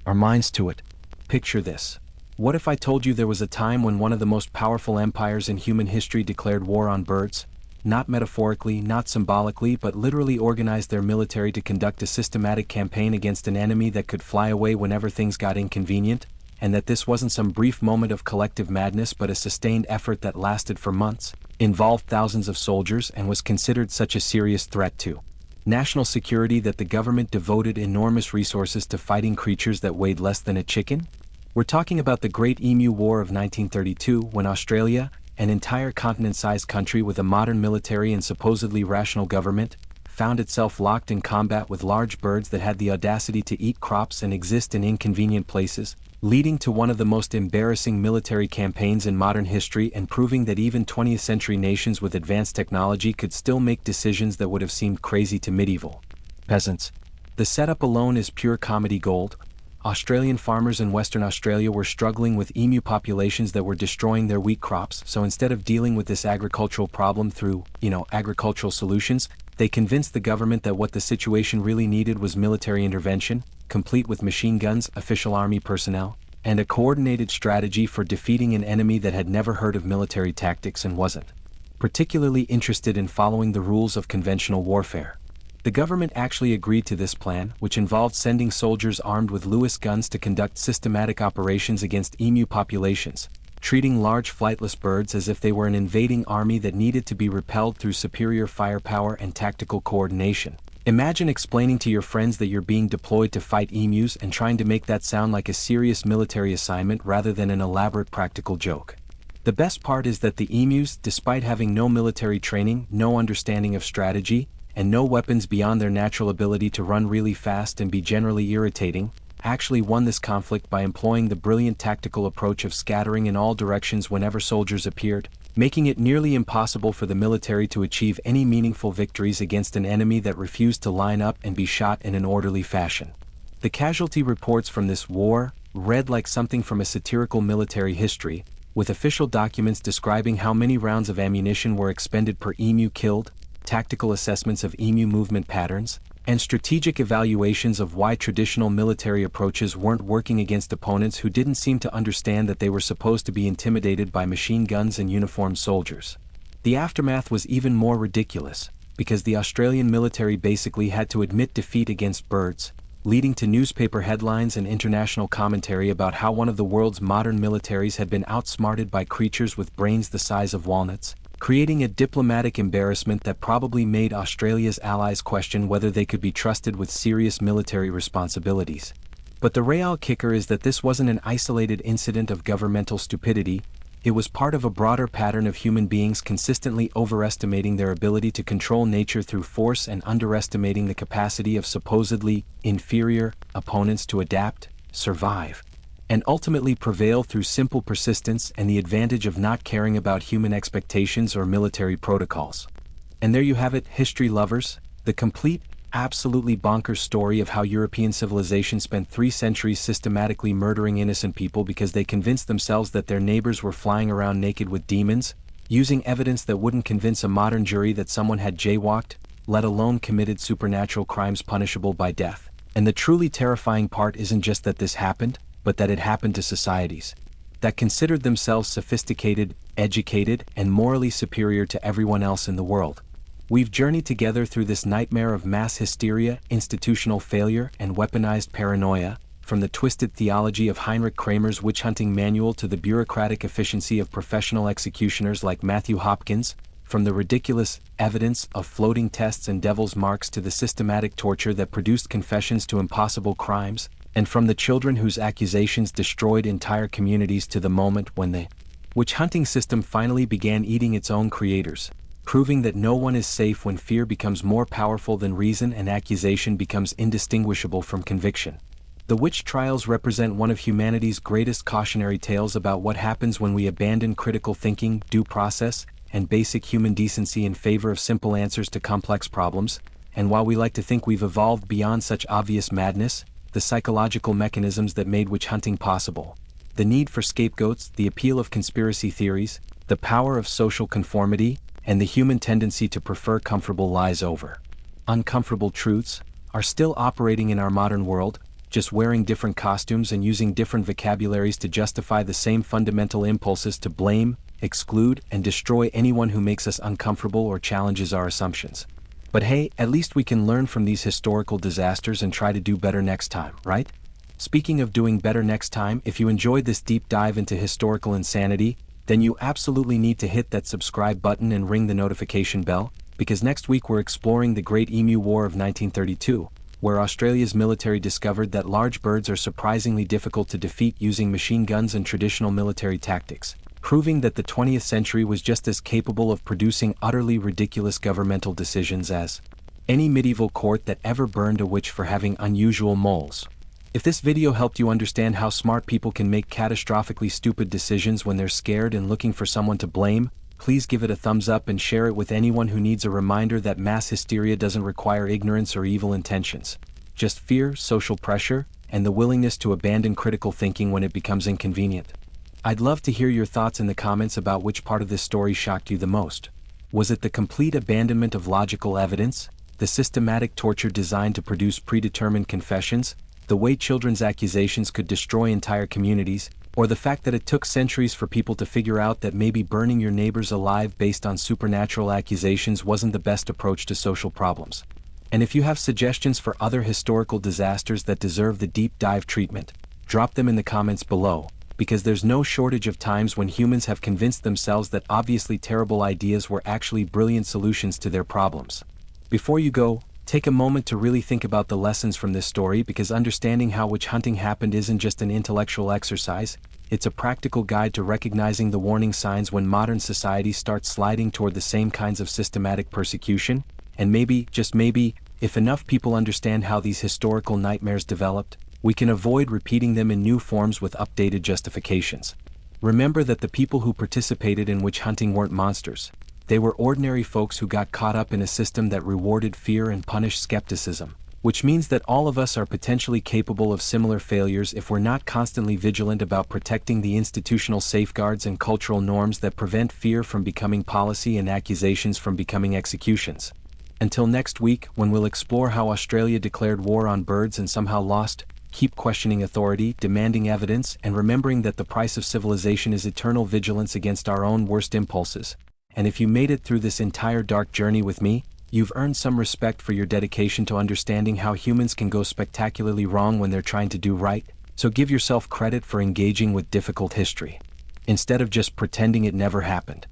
our minds to it. Picture this. What if I told you there was a time when one of the most powerful empires in human history declared war on birds? Not metaphorically, not symbolically, but literally organized their military to conduct a systematic campaign against an enemy that could fly away whenever things got inconvenient, and that this wasn't some brief moment of collective madness but a sustained effort that lasted for months, involved thousands of soldiers, and was considered such a serious threat to national security that the government devoted enormous resources to fighting creatures that weighed less than a chicken? We're talking about the Great Emu War of 1932, when Australia, an entire continent-sized country with a modern military and supposedly rational government, found itself locked in combat with large birds that had the audacity to eat crops and exist in inconvenient places, leading to one of the most embarrassing military campaigns in modern history and proving that even 20th century nations with advanced technology could still make decisions that would have seemed crazy to medieval peasants. The setup alone is pure comedy gold. Australian farmers in Western Australia were struggling with emu populations that were destroying their wheat crops, so instead of dealing with this agricultural problem through, agricultural solutions, they convinced the government that what the situation really needed was military intervention, complete with machine guns, official army personnel, and a coordinated strategy for defeating an enemy that had never heard of military tactics and wasn't particularly interested in following the rules of conventional warfare. The government actually agreed to this plan, which involved sending soldiers armed with Lewis guns to conduct systematic operations against emu populations, treating large flightless birds as if they were an invading army that needed to be repelled through superior firepower and tactical coordination. Imagine explaining to your friends that you're being deployed to fight emus and trying to make that sound like a serious military assignment rather than an elaborate practical joke. The best part is that the emus, despite having no military training, no understanding of strategy, and no weapons beyond their natural ability to run really fast and be generally irritating, actually won this conflict by employing the brilliant tactical approach of scattering in all directions whenever soldiers appeared, making it nearly impossible for the military to achieve any meaningful victories against an enemy that refused to line up and be shot in an orderly fashion. The casualty reports from this war read like something from a satirical military history, with official documents describing how many rounds of ammunition were expended per emu killed, tactical assessments of emu movement patterns, and strategic evaluations of why traditional military approaches weren't working against opponents who didn't seem to understand that they were supposed to be intimidated by machine guns and uniformed soldiers. The aftermath was even more ridiculous, because the Australian military basically had to admit defeat against birds, leading to newspaper headlines and international commentary about how one of the world's modern militaries had been outsmarted by creatures with brains the size of walnuts, creating a diplomatic embarrassment that probably made Australia's allies question whether they could be trusted with serious military responsibilities. But the real kicker is that this wasn't an isolated incident of governmental stupidity. It was part of a broader pattern of human beings consistently overestimating their ability to control nature through force and underestimating the capacity of supposedly inferior opponents to adapt, survive, and ultimately prevail through simple persistence and the advantage of not caring about human expectations or military protocols. And there you have it, history lovers, the complete, absolutely bonkers story of how European civilization spent 3 centuries systematically murdering innocent people because they convinced themselves that their neighbors were flying around naked with demons, using evidence that wouldn't convince a modern jury that someone had jaywalked, let alone committed supernatural crimes punishable by death. And the truly terrifying part isn't just that this happened, but that it happened to societies that considered themselves sophisticated, educated, and morally superior to everyone else in the world. We've journeyed together through this nightmare of mass hysteria, institutional failure, and weaponized paranoia, from the twisted theology of Heinrich Kramer's witch-hunting manual to the bureaucratic efficiency of professional executioners like Matthew Hopkins, from the ridiculous evidence of floating tests and devil's marks to the systematic torture that produced confessions to impossible crimes, and from the children whose accusations destroyed entire communities to the moment when the witch-hunting system finally began eating its own creators, proving that no one is safe when fear becomes more powerful than reason and accusation becomes indistinguishable from conviction. The witch trials represent one of humanity's greatest cautionary tales about what happens when we abandon critical thinking, due process, and basic human decency in favor of simple answers to complex problems. And while we like to think we've evolved beyond such obvious madness, the psychological mechanisms that made witch hunting possible, the need for scapegoats, the appeal of conspiracy theories, the power of social conformity, and the human tendency to prefer comfortable lies over uncomfortable truths, are still operating in our modern world, just wearing different costumes and using different vocabularies to justify the same fundamental impulses to blame, exclude, and destroy anyone who makes us uncomfortable or challenges our assumptions. But hey, at least we can learn from these historical disasters and try to do better next time, right? Speaking of doing better next time, if you enjoyed this deep dive into historical insanity, then you absolutely need to hit that subscribe button and ring the notification bell, because next week we're exploring the Great Emu War of 1932, where Australia's military discovered that large birds are surprisingly difficult to defeat using machine guns and traditional military tactics, proving that the 20th century was just as capable of producing utterly ridiculous governmental decisions as any medieval court that ever burned a witch for having unusual moles. If this video helped you understand how smart people can make catastrophically stupid decisions when they're scared and looking for someone to blame, please give it a thumbs up and share it with anyone who needs a reminder that mass hysteria doesn't require ignorance or evil intentions, just fear, social pressure, and the willingness to abandon critical thinking when it becomes inconvenient. I'd love to hear your thoughts in the comments about which part of this story shocked you the most. Was it the complete abandonment of logical evidence, the systematic torture designed to produce predetermined confessions, the way children's accusations could destroy entire communities, or the fact that it took centuries for people to figure out that maybe burning your neighbors alive based on supernatural accusations wasn't the best approach to social problems? And if you have suggestions for other historical disasters that deserve the deep dive treatment, drop them in the comments below, because there's no shortage of times when humans have convinced themselves that obviously terrible ideas were actually brilliant solutions to their problems. Before you go, take a moment to really think about the lessons from this story, because understanding how witch hunting happened isn't just an intellectual exercise, it's a practical guide to recognizing the warning signs when modern society starts sliding toward the same kinds of systematic persecution. And maybe, just maybe, if enough people understand how these historical nightmares developed, we can avoid repeating them in new forms with updated justifications. Remember that the people who participated in witch hunting weren't monsters. They were ordinary folks who got caught up in a system that rewarded fear and punished skepticism, which means that all of us are potentially capable of similar failures if we're not constantly vigilant about protecting the institutional safeguards and cultural norms that prevent fear from becoming policy and accusations from becoming executions. Until next week, when we'll explore how Australia declared war on birds and somehow lost, keep questioning authority, demanding evidence, and remembering that the price of civilization is eternal vigilance against our own worst impulses. And if you made it through this entire dark journey with me, you've earned some respect for your dedication to understanding how humans can go spectacularly wrong when they're trying to do right. So give yourself credit for engaging with difficult history, instead of just pretending it never happened.